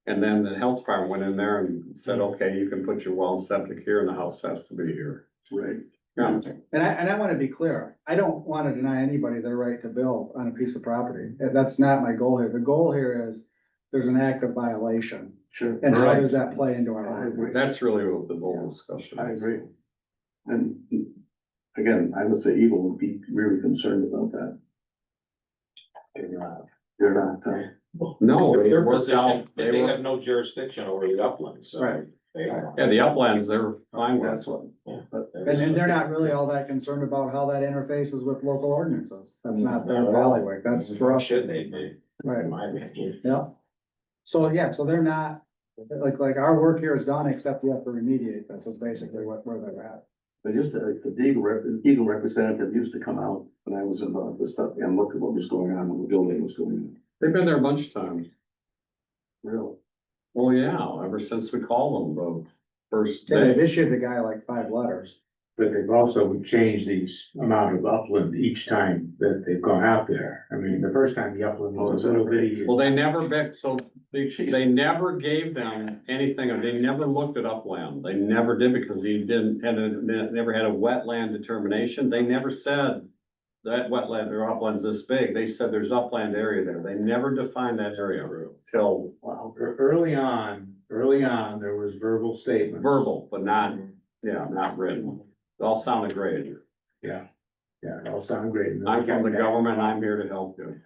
And then the health department went in there and said, okay, you can put your well and septic here and the house has to be here. Right. Yeah, And I want to be clear, I don't want to deny anybody their right to build on a piece of property. That's not my goal here. The goal here is there's an active violation. Sure. And how Right. does that play into our ordinance? that's really what the whole discussion is. I agree. And again, I would say Eagle would be really concerned about that. They're not, No, they They're worked out, they have no jurisdiction over the uplands, so. Right. yeah, the uplands, they're fine with that's it. what, And they're not really all that concerned about how that interfaces with local ordinances. That's not their bailiwick. That's for us. Should they be, Right, in my opinion. yeah. So, yeah, so they're not, like our work here is done, except we have to remediate this, is basically where they're at. but just the Eagle representative used to come out when I was involved with stuff and look at what was going on when the building was going on. They've been there a bunch of times. Real. Well, yeah, ever since we called them the first Yeah, they've day. issued the guy like 5 letters. But they've also changed the amount of upland each time that they've gone out there. I mean, the first time the upland was a little bitty. Well, they never been, so they never gave them anything, they never looked at upland, they never did because he never had a wetland determination, they never said that wetland or upland's this big, they said there's upland area there, they never defined that area till Well, early on, there was verbal statements. verbal, but not, yeah, not written. It all sounded great. Yeah, it all sounded great. I'm from the government, I'm here to help you.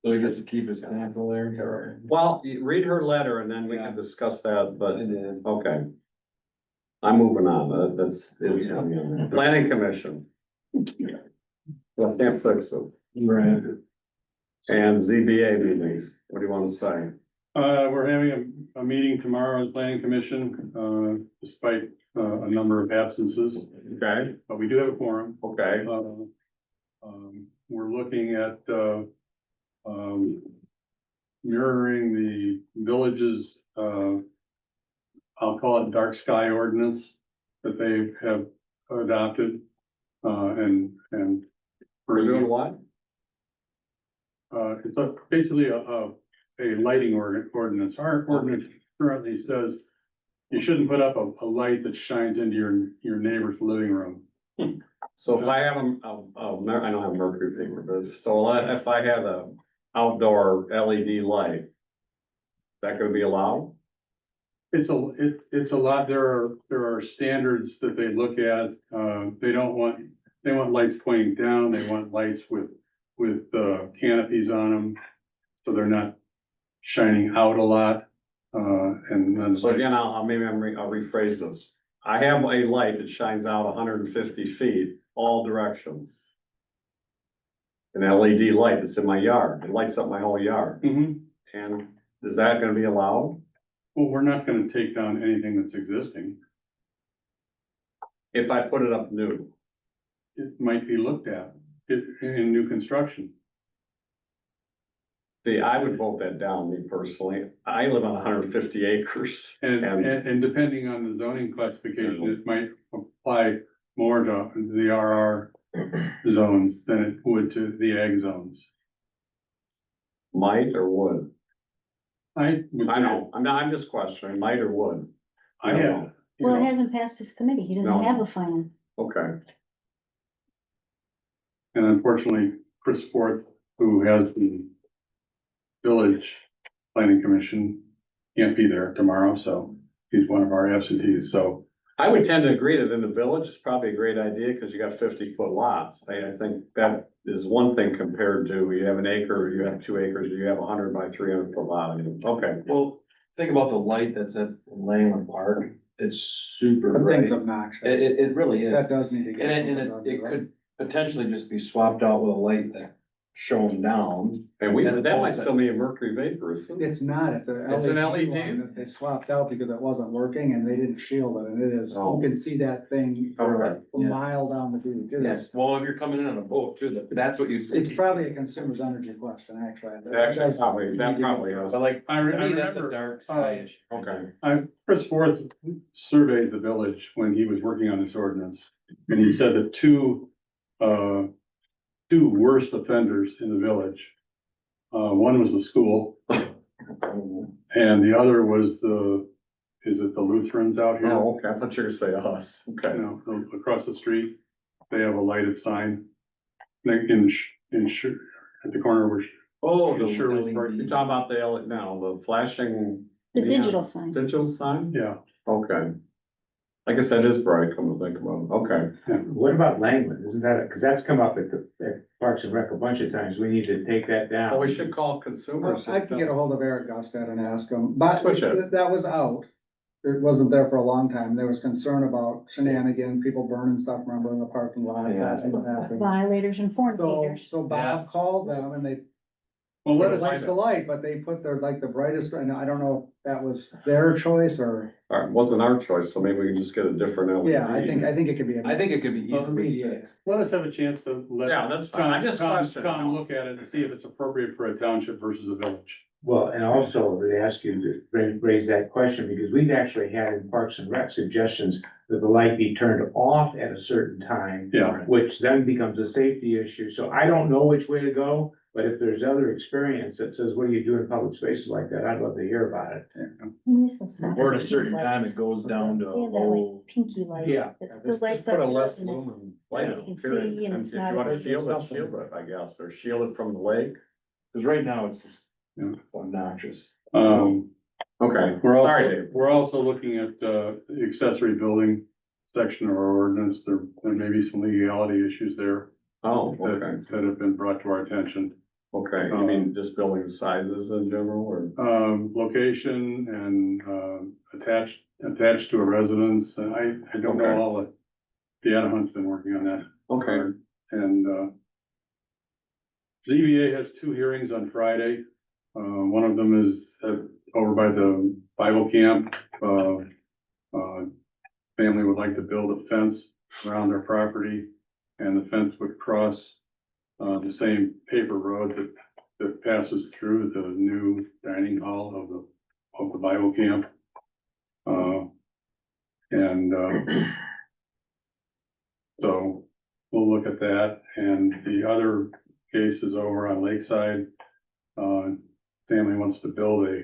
So he gets to keep his sample there. Well, you read her letter and then we can discuss that, but, I did. okay. I'm moving on, that's, planning commission. Well, can't fix it. Right. And ZBA meetings, what do you wanna say? We're having a meeting tomorrow as planning commission, despite, a number of absences, Okay, but we do have a quorum. okay, We're looking at, mirroring the village's, I'll call it dark sky ordinance that they have adopted, and. we're doing what? It's basically a lighting ordinance. Our ordinance currently says you shouldn't put up a light that shines into your neighbor's living room. So if I have I don't have mercury paper, but so if I have a outdoor LED light, is that gonna be allowed? It's a lot, there are standards that they look at, they want lights pointing down, they want lights with canopies on them. So they're not shining out a lot, and then. So again, I'll rephrase this. I have a light that shines out 150 feet, all directions. An LED light that's in my yard, it lights up my whole yard, Mhm. and is that gonna be allowed? Well, we're not gonna take down anything that's existing. If I put it up new? It might be looked at in new construction. See, I would vote that down, me personally. I live on 150 acres. And depending on the zoning classification, it might apply more to the RR zones than it would to the ag zones. Might or would? I know, I'm just questioning, might or would? I have. you Well, it know, hasn't passed his committee. He No. doesn't have a plan. Okay, And unfortunately, Chris Forth, who has the village planning commission, can't be there tomorrow, so he's one of our absentees, so. I would tend to agree that in the village, it's probably a great idea, because you got 50-foot lots. I think that is one thing compared to, you have an acre, you have 2 acres, you have 100 by 300-foot lot. I mean, okay, Well, think about the light that's at Langland Park. It's super That thing's bright. obnoxious. It really is. That does need to get. And it could potentially just be swapped out with a light that shone down. and As that might opposed to- still be a mercury vapor, isn't it? It's not, it's a It's an LED LED? one that they swapped out because it wasn't working and they didn't shield it, and it is, Oh. you can see that thing for Okay. a mile down the beach. It Yes, is- well, if you're coming in on a boat too, that's what you see. It's probably a consumer's energy question, actually. Actually, that probably is. But like, I for me, that's a remember, dark sky issue. Okay, Chris Forth surveyed the village when he was working on this ordinance, and he said the two worst offenders in the village. One was the school, and the other was is it the Lutherans out here? oh, okay, I thought you were gonna say us, okay. You know, across the street, they have a lighted sign. Like at the corner where, Oh, the Shirley's Park. you're talking about the flashing. The neon digital sign. Digital sign? yeah, Okay. I guess that is bright, come to think about it, okay. What about Langland? Isn't that, because that's come up at Parks and Rec a bunch of times. We need to take that down. Well, we should call consumers. I can get a hold of Eric Gustad and ask him, but Switch it. that was out. It wasn't there for a long time. There was concern about shenanigans, people burning stuff, remember, in the parking lot. Yeah. That's what happened. Violators and So, fornicators. so Bob Yes. called them and they well, let put us, lights the light, but they put their, like, the brightest, and I don't know if that was their choice or, All right, wasn't our choice, so maybe we can just get a different LED. yeah, I think it could be. I think it could be easily fixed. let us have a chance to let. Yeah, that's fine. I just questioned. Tom look at it and see if it's appropriate for a township versus a village. Well, and also to ask you to raise that question, because we've actually had in Parks and Rec suggestions that the light be turned off at a certain time. Yeah. Which then becomes a safety issue. So I don't know which way to go, but if there's other experience that says, what do you do in public spaces like that? I'd love to hear about it. Or at a certain time, it goes down to a They have that low. like pinky light. Yeah. It's the light Just put a that less goes and it's- lumen light, You can period. see and And it's if you not wanna a- shield it, I guess, or shield it from the lake. Cause right now it's just Yeah. obnoxious. Okay, We're sorry, also, Dave. we're also looking at, the accessory building section of our ordinance. There may be some legality issues there Oh, okay. that have been brought to our attention. Okay, I mean, just building sizes in general, or? Location and, attached to a residence. I don't know Okay. all the, Deanna Hunt's been working on that. Okay, hard. And, ZBA has 2 hearings on Friday. One of them is over by the Bible camp. Family would like to build a fence around their property, and the fence would cross the same paper road that passes through the new dining hall of the Bible camp. So we'll look at that, and the other case is over on Lakeside. Family wants to build a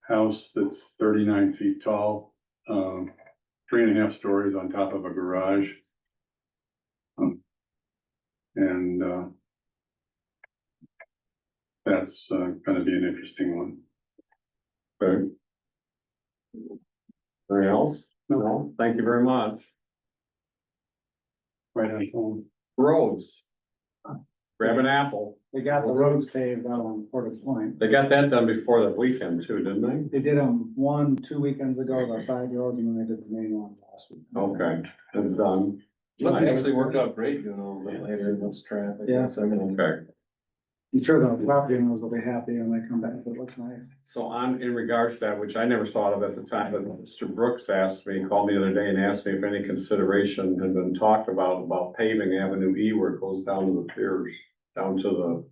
house that's 39 feet tall, 3.5 stories on top of a garage. And that's gonna be an interesting one. okay. Anything else? No, thank you very much. Right on home. Roads. Grab an apple. They got the roads paved out on Portage Point. They got that done before the weekend too, didn't they? They did them 2 weekends ago, the side roads, and then they did the main one last week. Okay, it's done. But it actually worked out great doing a little bit later, less traffic. Yeah. So I mean, Okay, I'm sure the property owners will be happy when they come back, it looks nice. so on, in regards to that, which I never thought of at the time, but Mr. Brooks asked me, called me the other day and asked me if any consideration had been talked about paving Avenue E where it goes down to the piers, down to the.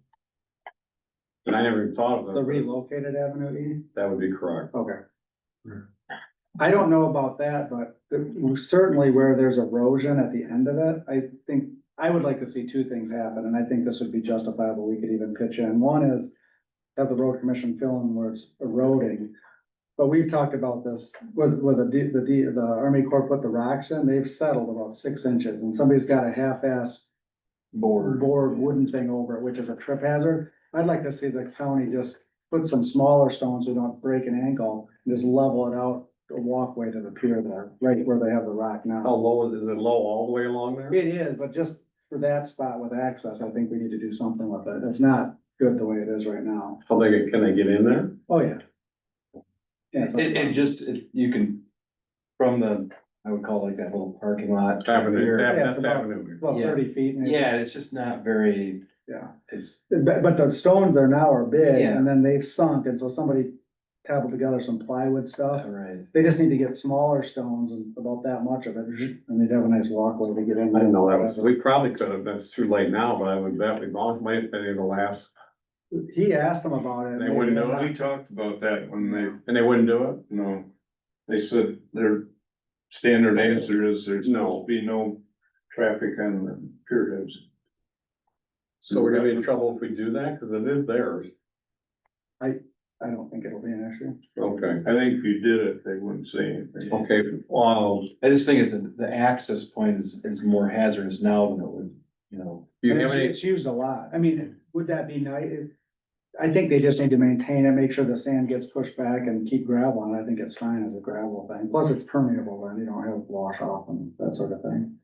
And I never even thought of The it. relocated Avenue E? That would be correct. Okay. I don't know about that, but certainly where there's erosion at the end of it, I think, I would like to see 2 things happen, and I think this would be justifiable, we could even pitch in. One is have the road commission fill in where it's eroding. But we've talked about this with the Army Corps put the rocks in, they've settled about 6 inches, and somebody's got a half-ass board wooden thing over it, which is a trip hazard. I'd like to see the county just put some smaller stones so you don't break an ankle, and just level it out, a walkway to the pier there, right where they have the rock How now. low, is it low all the way along there? It is, but just for that spot with access, I think we need to do something with it. It's not good the way it is right now. How they, can they get in there? Oh, yeah. Yeah, it's You can, from the, I would call it like that little parking lot. Avenue, here. Yeah, that's it's about- Avenue. about Yeah. 30 feet. maybe. Yeah, it's just not very, Yeah. it's, But the stones there now are big, Yeah. and then they've sunk, and so somebody cobbled together some plywood stuff. right. They just need to get smaller stones and about that much of it, and they'd have a nice walkway to get in. I didn't know that was, we probably could have, that's too late now, but I would bet we might have been able to last, He asked them about it. They wouldn't do it? We talked about that when they, and they wouldn't do it? no, they said their standard answer is there's supposed to be no traffic on the pier heads. So we're gonna be in trouble if we do that, cause it is theirs. I don't think it'll be an issue. Okay, I think if you did it, they wouldn't say anything. okay, I just think it's, the access point is more hazardous now than it would, you know. do you And have any, It's used a lot. I mean, would that be nice? I think they just need to maintain it, make sure the sand gets pushed back and keep gravel on it. I think it's fine as a gravel thing. Plus, it's permeable and you don't have wash off and that sort of thing.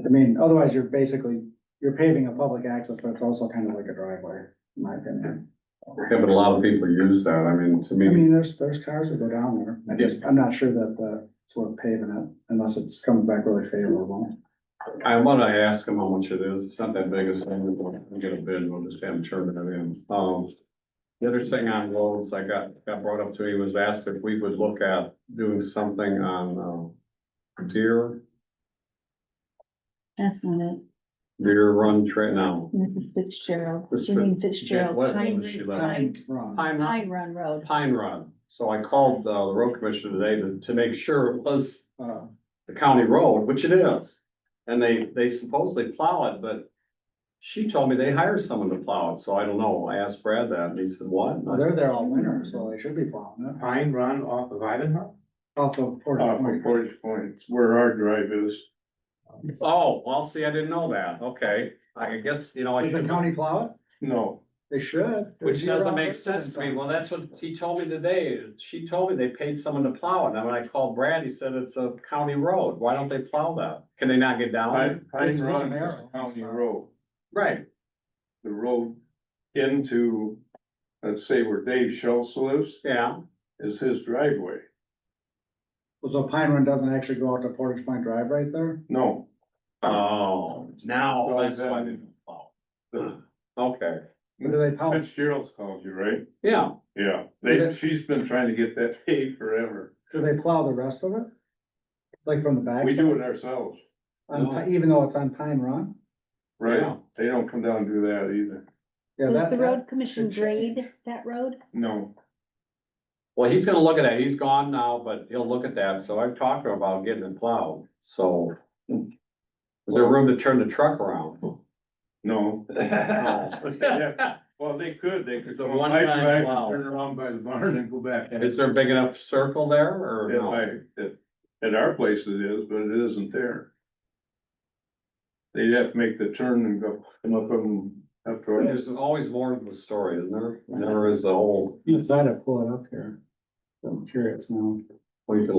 I mean, otherwise you're paving a public access, but it's also kind of like a driveway, in my opinion. yeah, but a lot of people use that, I mean, to I me, mean, there's cars that go down there. I'm not sure that it's worth paving it unless it's coming back really favorable. I wanna ask them how much it is, it's not that big a thing, we'll get a bid, we'll just have them turn it in. The other thing on roads I got brought up to me was asked if we would look at doing something on, Deer That's not it. Run trail now. Mrs. Fitzgerald, This Janine Jen- Fitzgerald, what Pine, road does she live on? Pine, Wrong. Pine Run, Pine Run Road. Pine Run. So I called, the road commissioner today to make sure it was the county road, which it is. And they supposedly plow it, but she told me they hired someone to plow it, so I don't know. I asked Brad that and he said, what? Well, they're there all winter, so they should be plowing it. Pine Run off of Ivanhoe? Off of Portage Off of Point. Portage Point, it's where our drive is. Oh, well, see, I didn't know that. Okay. I guess, you know, I Did the should, county plow it? No, They should. which doesn't make sense to me. Well, that's what he told me today. She told me they paid someone to plow it. And when I called Brad, he said it's a county road. Why don't they plow that? Can they not get down? Pine It's Run really is narrow. a county road. Right. The road into, let's say where Dave Schultz lives, Yeah, is his driveway. So Pine Run doesn't actually go out to Portage Point Drive right there? No, oh, now, So that's then- why I didn't follow. Okay, Or do they pound? Fitzgerald's called you, right? yeah, Yeah, Okay. she's been trying to get that paved forever. Do they plow the rest of it? Like from the back? We do it ourselves, Even though it's on Pine Run? right? Yeah. They don't come down and do that either. Yeah, Does that- the that road commission should change. grade that road? No, well, he's gonna look at that, he's gone now, but he'll look at that, so I've talked to him about getting it plowed, so. Is there room to turn the truck around? no. Yeah. Well, they could It's a go one-time right back and plow. turn around by the barn and go back. Is there a big enough circle there, or At no? at our place it is, but it isn't there. They'd have to make the turn and go, come up and up to it. There's always more to the story, isn't there? There is a whole, You decided to pull it up here. I'm curious now. we could,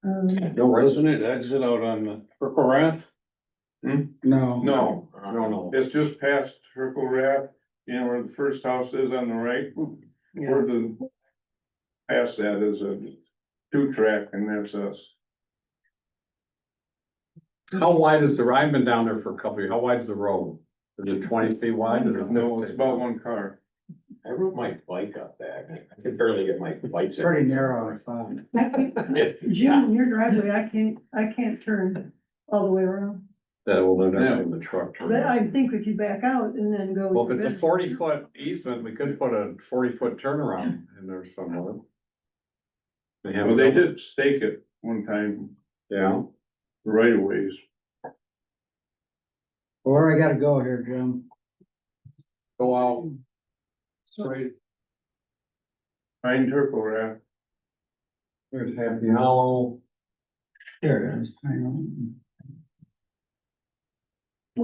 Um, no, Doesn't it exit out on the Purple Raft? No. No, no. it's just past Purple Raft, you know, where the first house is on the right. Yeah. Where the, past that is a two-track and that's us. How wide is the, I've been down there for a couple of years, how wide is the road? Is it 20 feet wide? Is it No, it's 50? about one car. I rode my bike up that, I could barely get my bike. It's pretty narrow and stuff. Jim, in your driveway, I can't turn all the way around, That will live Yeah. in the truck. turn. but I think if you back out and then go. Well, if it's a 40-foot easement, we could put a 40-foot turnaround in there somewhere. Well, they did stake it one time, Yeah, right of ways. Where I gotta go here, Jim? go out. Straight, Pine Purple Raft. there's Happy Hollow. Here it is. Hang on.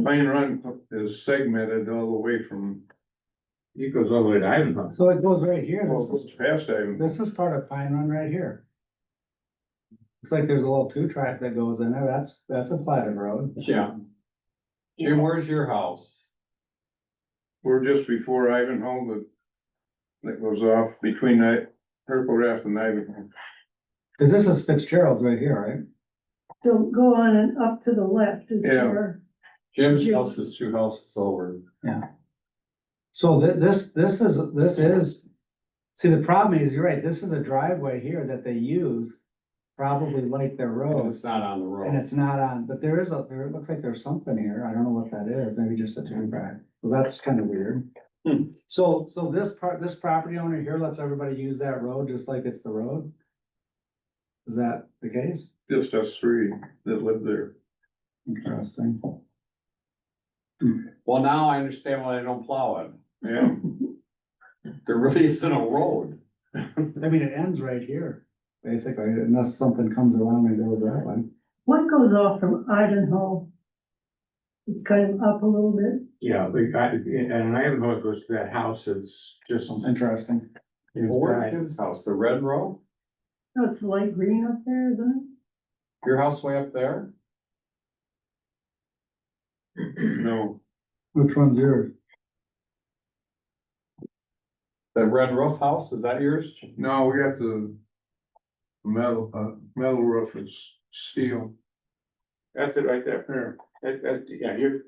Pine Run is segmented all the way from, It goes all the way to Ivanhoe. So it goes right here. well, This it goes is, past Ivan. this is part of Pine Run right here. Looks like there's a little two-track that goes in there. That's a platted road. Yeah. Jim, where's your house? We're just before Ivanhoe, that goes off between that Purple Raft and Ivanhoe. Cause this is Fitzgerald's right here, right? So go on and up to the left is Yeah. where, Jim's Jim. house is 2 houses over. So this is, see, the problem is, you're right, this is a driveway here that they use, probably like their But road, it's not on the and road. it's not on, but there is there, it looks like there's something here, I don't know what that is, maybe just a turn back, well, that's kind of weird. Hmm. So this property owner here lets everybody use that road just like it's the road? Is that the case? Just us three that live there. Interesting. Well, now I understand why they don't plow it. Yeah, There really isn't a road. I mean, it ends right here, basically, unless something comes along and goes that way. what goes off from Ivanhoe? It's kind of up a little bit. Yeah, and Ivanhoe it goes to that house, it's just. Interesting. Well, where's Jim's house? The red road? Oh, it's light green up there, isn't Your house way up there? no, Which one's yours? The red roof house, is that yours? no, we got the metal roof is steel. That's it right there. There. Yeah, you're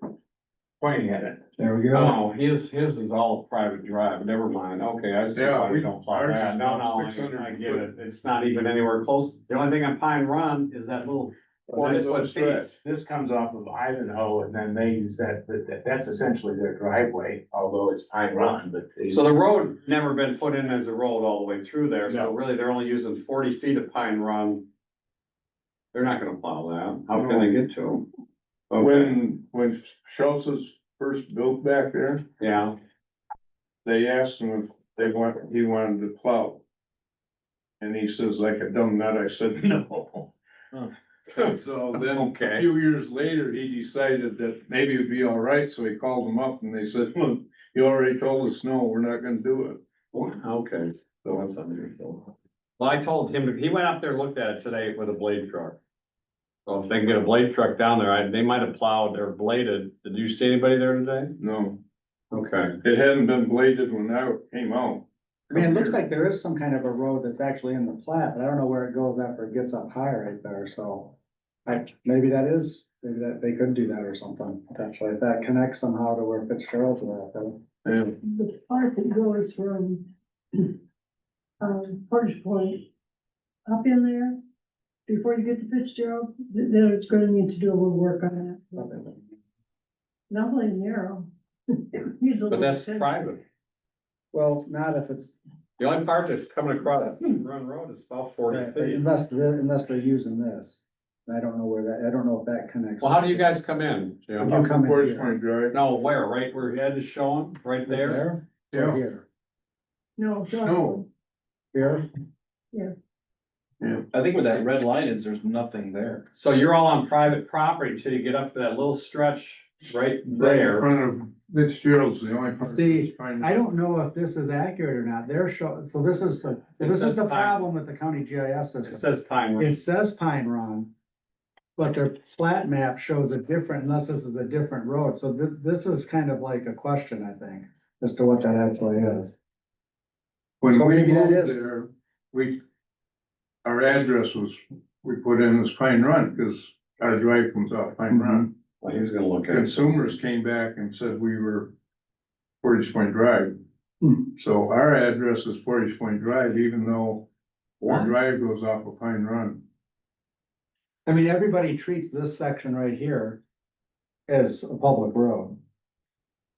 pointing at it. There we go. Oh, his is all private drive, never mind, okay, I see Yeah, why we we- don't plow ours that, is no, about no, 600 I get it, it's not even anywhere close. The only thing on Pine Run is that little Well, that's 40-foot what's right. piece. This comes off of Ivanhoe and then they use that's essentially their driveway, although it's Pine Run, but they. So the road never been put in as a road all the way through there, so No. really they're only using 40 feet of Pine Run. They're not gonna plow that, how can they get to them? When Schultz was first built back there, Yeah, they asked him if he wanted to plow. And he says, like a dumb nut, I said, no. So then, Okay. a few years later, he decided that maybe it'd be all right, so he called them up and they said, well, you already told us no, we're not gonna do it. okay, so that's unusual. Well, I told him, he went up there, looked at it today with a blade truck. So if they can get a blade truck down there, they might have plowed or bladed, did you see anybody there today? No, Okay, It hadn't been bladed when I came out. I mean, it looks like there is some kind of a road that's actually in the plat, but I don't know where it goes after it gets up high right there, so. Maybe that they could do that or something, potentially, if that connects somehow to where Fitzgerald's at, then. Yeah. The part that goes from, Portage Point up in there, before you get to Fitzgerald, then it's gonna need to do a little work on that. Not only narrow. Needs a but little that's attention. private. Well, not if it's, The only part that's coming across Run Road is about 40 feet. unless they're using this. I don't know where that, I don't know if that connects. Well, how do you guys come in, Jim? You come in Portage here. Point Drive. No, where? Right where your head is showing, right there? There? Or Yeah. here? No, No. Here? I think where that red line is, there's nothing there. So you're all on private property till you get up to that little stretch right Right in there. front of Fitzgerald's, the only part. See, that's fine. I don't know if this is accurate or not. They're showing, so this is the says Pine. problem with the county GIS It system. says Pine Ridge. It says Pine Run, but their plat map shows a different, unless this is a different road. So this is kind of like a question, I think, as to what that actually is. When So we maybe that moved is- there, our address was, we put in as Pine Run, because our drive comes off Pine Run. Well, he was gonna look at it. Consumers came back and said we were Portage Point Drive. Hmm. So our address is Portage Point Drive, even though our What? drive goes off of Pine Run. I mean, everybody treats this section right here as a public road.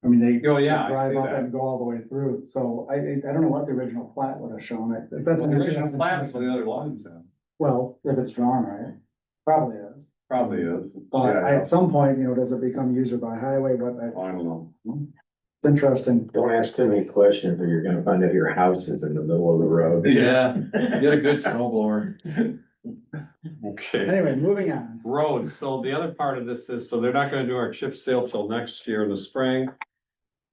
I mean, they Oh, yeah, I drive see up that. and go all the way through, so I don't know what the original plat would have shown it. If that's The original plat is where the other lines in. Well, if it's drawn right, probably is. Probably is. But Yeah, at some point, does it become user by highway, what, I don't know. it's interesting. Don't ask too many questions or you're gonna find out your house is in the middle of the road. Yeah, get a good snow blower. Okay. Anyway, moving on. Roads, so the other part of this is, so they're not gonna do our chip seal till next year in the spring.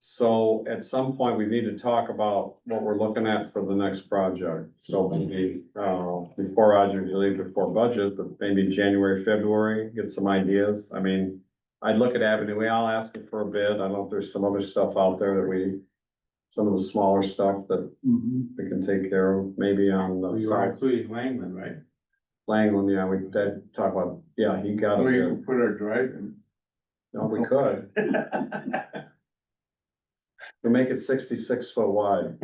So at some point, we need to talk about what we're looking at for the next project. So maybe, before Roger, you leave before budget, but maybe January, February, get some ideas. I mean, I'd look at Avenue, I'll ask him for a bid. I don't know if there's some other stuff out there that some of the smaller stuff that Mhm. we can take care of, maybe on the You are south. including Langland, right? Langland, yeah, we did talk about, yeah, he got We it. can put our drive in. No, we could. We make it 66 foot wide.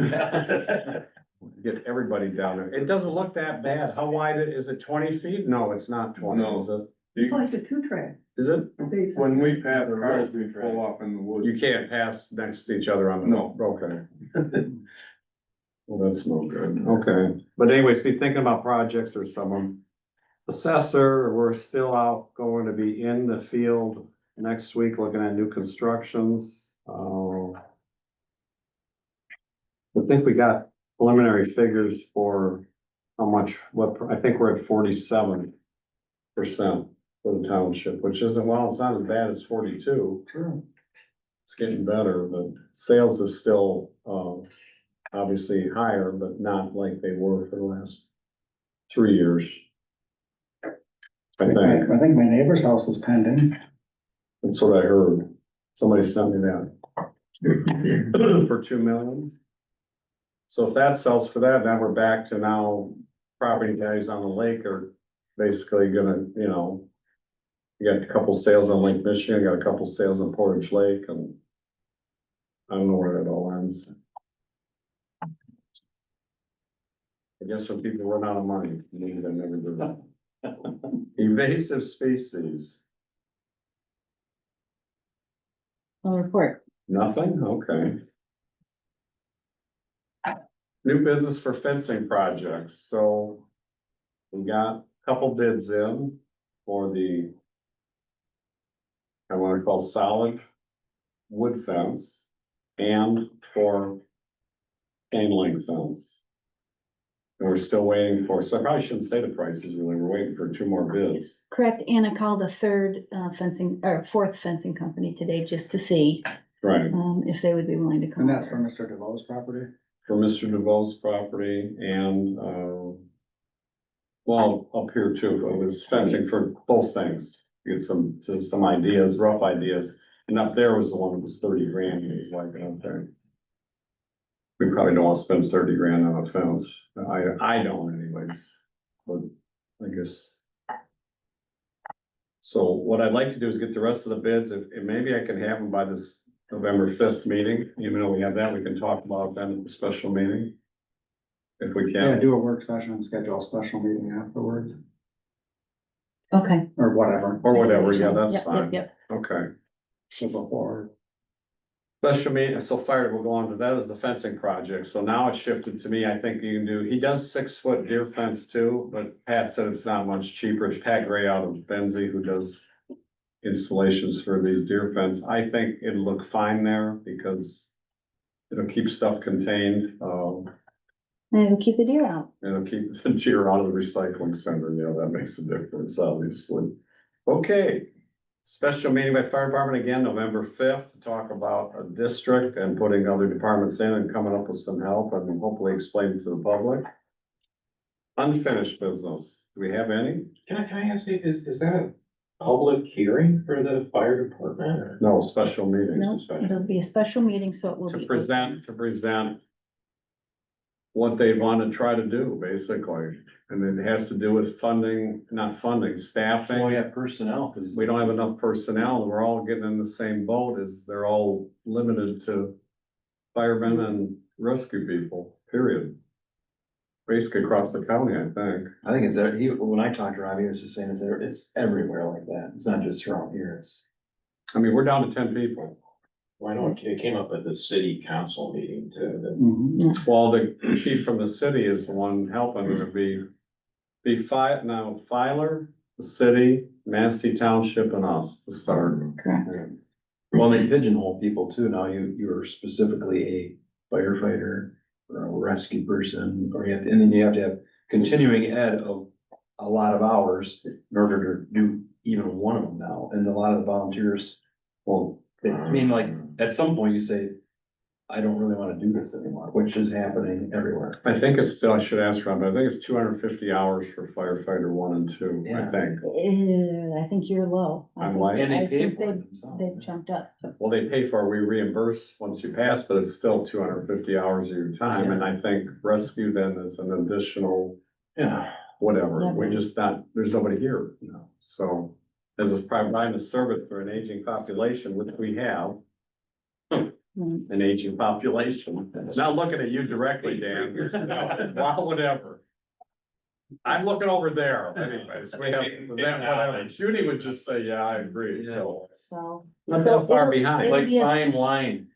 Get everybody down there. It doesn't look that bad. How wide is it? 20 feet? No, it's not 20, No. is it? It's like a two-track. Is it? When we pass cars, we pull off in the woods. You can't pass next to each other on the. No. Okay. Well, that's no good. Okay. But anyways, be thinking about projects or someone. Assessor, we're still out going to be in the field next week looking at new constructions. I think we got preliminary figures for how much, I think we're at 47% for the township, which isn't, well, it's not as bad as 42. Sure. It's getting better, but sales are still, obviously higher, but not like they were for the last 3 years. I think, I think my neighbor's house is pending. that's what I heard. Somebody sent me that. For 2 million. So if that sells for that, then we're back to now property values on the lake are basically gonna, you got a couple sales on Lake Michigan, got a couple sales on Portage Lake, and I don't know where it all ends. I guess when people run out of money, maybe they never do that. Invasive species, I'll report. nothing, okay. New business for fencing projects, so we got a couple bids in for the I want to call solid wood fence and for chain link fence. And we're still waiting for, so I probably shouldn't say the prices really, we're waiting for 2 more bids. Correct, and I called the fourth fencing company today just to see, Right, if they would be willing to come. And that's for over. Mr. DeVoe's property? for Mr. DeVoe's property and, well, up here too, it was fencing for both things. Get some ideas, rough ideas. And up there was the one that was 30 grand, it was like, okay. We probably don't want to spend 30 grand on a fence, I don't anyways, but I guess. So what I'd like to do is get the rest of the bids, and maybe I can have them by this November 5th meeting, even though we have that, we can talk about that at the special meeting. If we Yeah, can, do a work session and schedule a special meeting afterwards, Okay. or whatever. or whatever, yeah, that's Yep, fine, yep. okay. So before, Special meeting, so fire, we'll go on to that as the fencing project, so now it's shifted to me, I think you can do, he does 6-foot deer fence too, but Pat said it's not much cheaper, it's Pat Gray out of Benzie who does. Installations for these deer fence, I think it'll look fine there because. It'll keep stuff contained, And it'll keep the deer out. it'll keep the deer out of the recycling center, you know, that makes a difference, obviously. Okay. Special meeting by fire department again, November 5th, to talk about a district and putting other departments in and coming up with some help and hopefully explain it to the public. Unfinished business, do we have any? Can I ask you, is that a public hearing for the fire department? Or? No, special meeting. No, it'll be a special meeting, so it will To be. present. What they want to try to do, basically, and it has to do with funding, not funding, staffing. Oh, yeah, personnel, cause We don't have enough personnel, and we're all getting in the same boat, as they're all limited to firemen and rescue people, period. Basically across the county, I think. I think it's, when I talked to Robbie, he was just saying it's everywhere like that. It's not just around here, it's. I mean, we're down to 10 people. Why don't, it came up at the city council meeting too. Mhm. Well, the chief from the city is the one helping, it'll be Filer, the city, Manistee Township, and us to start. Correct. Well, they pigeonhole people too. Now you're specifically a firefighter or a rescue person, or and then you have to have continuing ed of a lot of hours in order to do even one of them now. And a lot of the volunteers, well, I mean, like, at some point you say, I don't really want to do this anymore, which is happening everywhere. I think it's still, I should ask Ron, but I think it's 250 hours for firefighter 1 and 2, I Yeah. think. I think you're low. I I'm think- like- And I they pay think for it they've themselves. jumped up. Well, they pay for it, we reimburse once you pass, but it's still 250 hours of your time, and I think rescue then is an additional, Yeah. whatever, Yeah. we're just not, there's nobody here, you know, so. As is providing a service for an aging population, which we have. Mm. An aging population, it's not looking at you directly, Dan, well, whatever. I'm looking over there, anyways, we have, that, whatever, Judy would just say, yeah, I agree, so. So. Not that far It'll- behind. it'll Like be a- fine wine.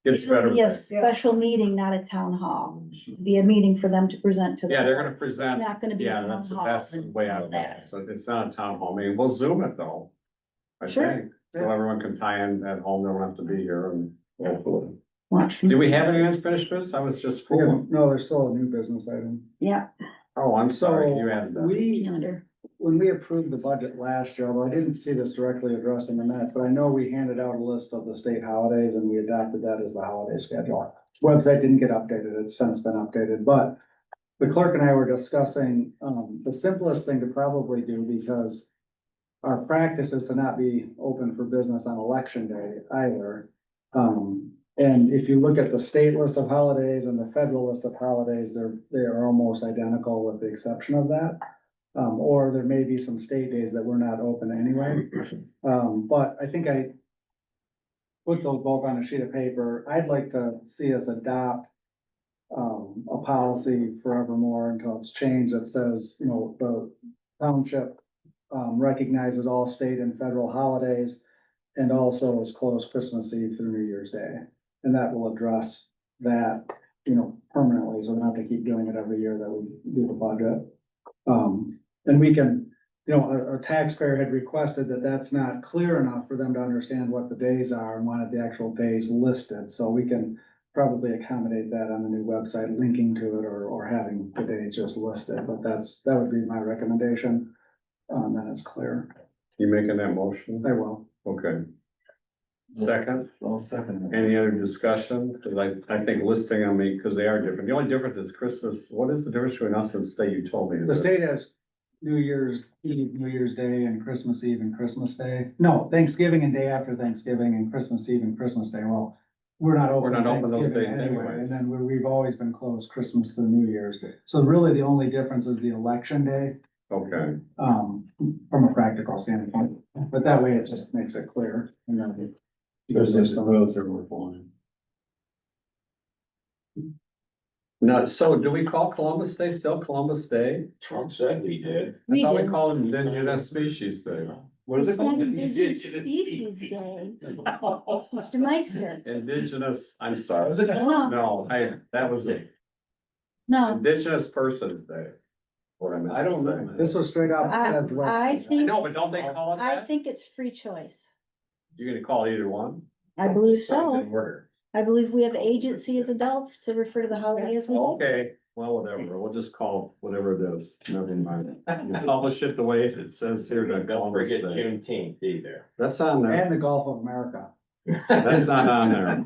Gets It'll better. be a special meeting, not a town hall. It'll be a meeting for them to present to. the Yeah, they're board. gonna present, It's not gonna be a yeah, town that's, hall. that's the and way I all look that. at it, so it's not a town hall meeting, we'll Zoom it though. I Sure. think, so everyone can tie in at home, they don't have to be here and hopefully. Watch. Do we have any unfinished business? I was just Yeah, fooling. no, there's still a new business item. Yeah, Oh, I'm sorry, So you added that. we, calendar. when we approved the budget last year, although I didn't see this directly addressed in the minutes, but I know we handed out a list of the state holidays and we adopted that as the holiday schedule. Website didn't get updated, it's since been updated, but the clerk and I were discussing, the simplest thing to probably do, because our practice is to not be open for business on election day either. And if you look at the state list of holidays and the federal list of holidays, they are almost identical with the exception of that. Or there may be some state days that we're not open anyway. But I think I put those both on a sheet of paper. I'd like to see us adopt a policy forevermore until it's changed that says, you know, the township recognizes all state and federal holidays and also is closed Christmas Eve through New Year's Day. And that will address that, you know, permanently, so we don't have to keep doing it every year that we do the budget. And we can, you know, our taxpayer had requested that that's not clear enough for them to understand what the days are and wanted the actual days listed, so we can probably accommodate that on the new website, linking to it or having the days just listed, but that would be my recommendation. Then it's clear. You making that motion? I will. Okay. Second, I'll second it. any other discussion? Cause I think listing them, because they are different. The only difference is Christmas, what is the difference between us and state? You told me. Is The it- state has New Year's Eve, New Year's Day and Christmas Eve and Christmas Day. No, Thanksgiving and day after Thanksgiving and Christmas Eve and Christmas Day. Well, we're not open. We're not open those Thanksgiving days anyway, anyways. and then we've always been closed Christmas through New Year's. So really the only difference is the election day, Okay, from a practical standpoint. But that way it just makes it clear. And then Especially if the roads are more flying. now, so do we call Columbus Day still Columbus Day? Trump said we did. I We thought we do. call it Indigenous Species Day. What is it called? Indigenous Species Day. Mr. Meister, Indigenous, I'm sorry. no, No, that was it. no, Indigenous Persons Day. What I meant I don't to know. say. this was straight off Ed's I website. think, No, but don't they call it I that? think it's free choice. You're gonna call either one? I believe Put it so. in order. I believe we have agency as adults to refer to the holiday as we do. Okay, well, whatever, we'll just call it whatever it is, never mind. Publish it the way it says here to Don't Columbus forget Day. Juneteenth either. That's on there, And the Gulf of America. that's not on there.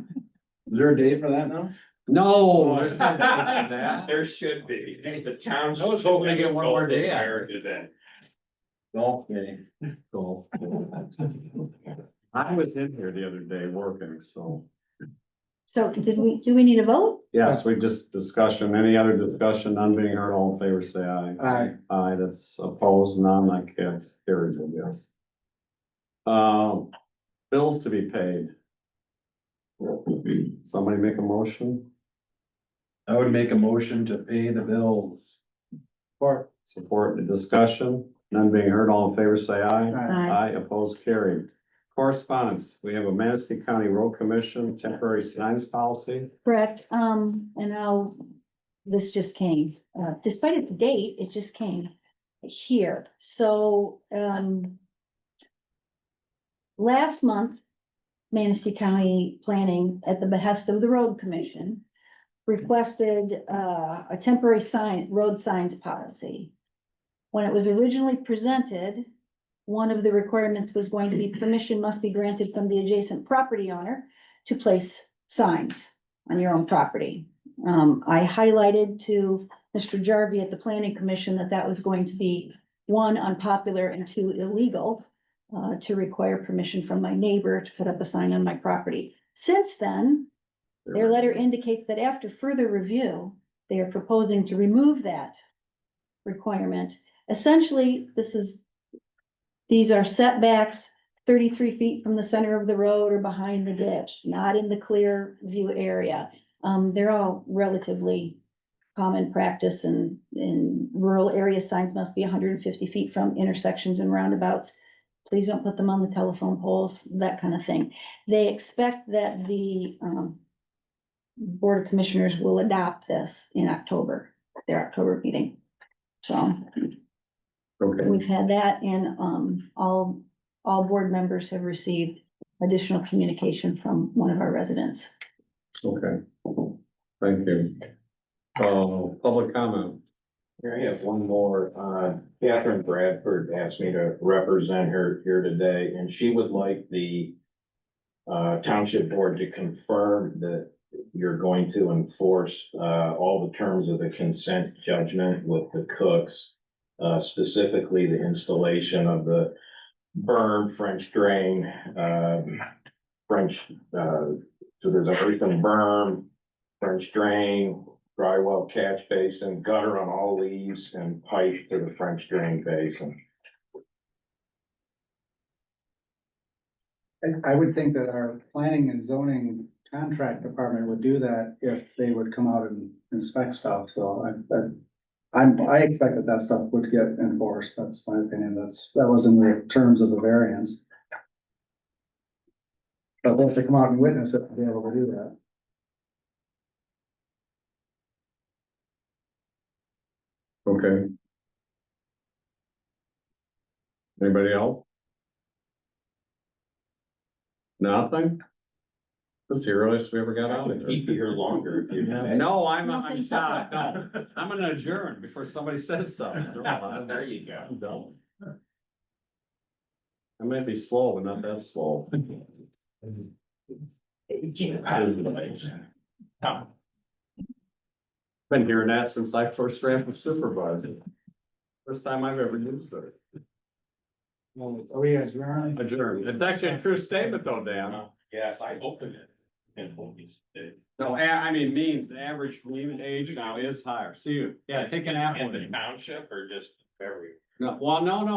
Is there a date for that now? No, there's no date on that. There should be. The town's. I was hoping to get one more day out of America Day. Golf day. Golf. I was in here the other day working, so, So do we need a vote? yes, we just discussion, any other discussion, none being heard, all in favor, say aye. Aye. Aye, that's opposed, none, I can't, carried, I guess. Bills to be paid. Somebody make a motion? I would make a motion to pay the bills. Support the discussion, none being heard, all in favor, say aye. Aye. Aye, opposed, carried. Correspondence, we have a Manistee County Road Commission temporary signs policy. Correct, and now, this just came, despite its date, it just came here, so, last month, Manistee County Planning, at the behest of the Road Commission, requested, a temporary road signs policy. When it was originally presented, one of the requirements was going to be permission must be granted from the adjacent property owner to place signs on your own property. I highlighted to Mr. Jarvie at the Planning Commission that that was going to be, one, unpopular, and two, illegal, to require permission from my neighbor to put up a sign on my property. Since then, their letter indicates that after further review, they are proposing to remove that requirement. Essentially, these are setbacks 33 feet from the center of the road or behind the ditch, not in the clear view area. They're all relatively common practice, and in rural areas, signs must be 150 feet from intersections and roundabouts. Please don't put them on the telephone poles, that kind of thing. They expect that the Board of Commissioners will adopt this in October, their October meeting. So Okay, we've had that, and all board members have received additional communication from one of our residents. okay, thank you. Public comment. Here, I have one more. Catherine Bradford asked me to represent her here today, and she would like the township board to confirm that you're going to enforce all the terms of the consent judgment with the Cooks, specifically the installation of the berm, French drain, so there's a earthen berm, French drain, dry well catch basin, gutter on all leaves, and pipe to the French drain basin. I would think that our planning and zoning contract department would do that if they would come out and inspect stuff, so I expect that stuff would get enforced, that's my opinion, that was in the terms of the variance. But they have to come out and witness it to be able to do that. Okay. Anybody else? Nothing? This is the earliest we ever got out of I'll keep you here. here longer if you. No, I'm Nothing. shot, no, I'm gonna adjourn before somebody says something. There you go. I'm done. I might be slow, but not that slow. Been hearing that since I first ran for supervisor. First time I've ever used it. Are we adjourned? Adjourned. It's actually a true statement though, Dan. Yes, I opened it. And focused it. No, I mean, the average mean age now is higher. See, yeah, take an apple. In the township or just every? No, well, no,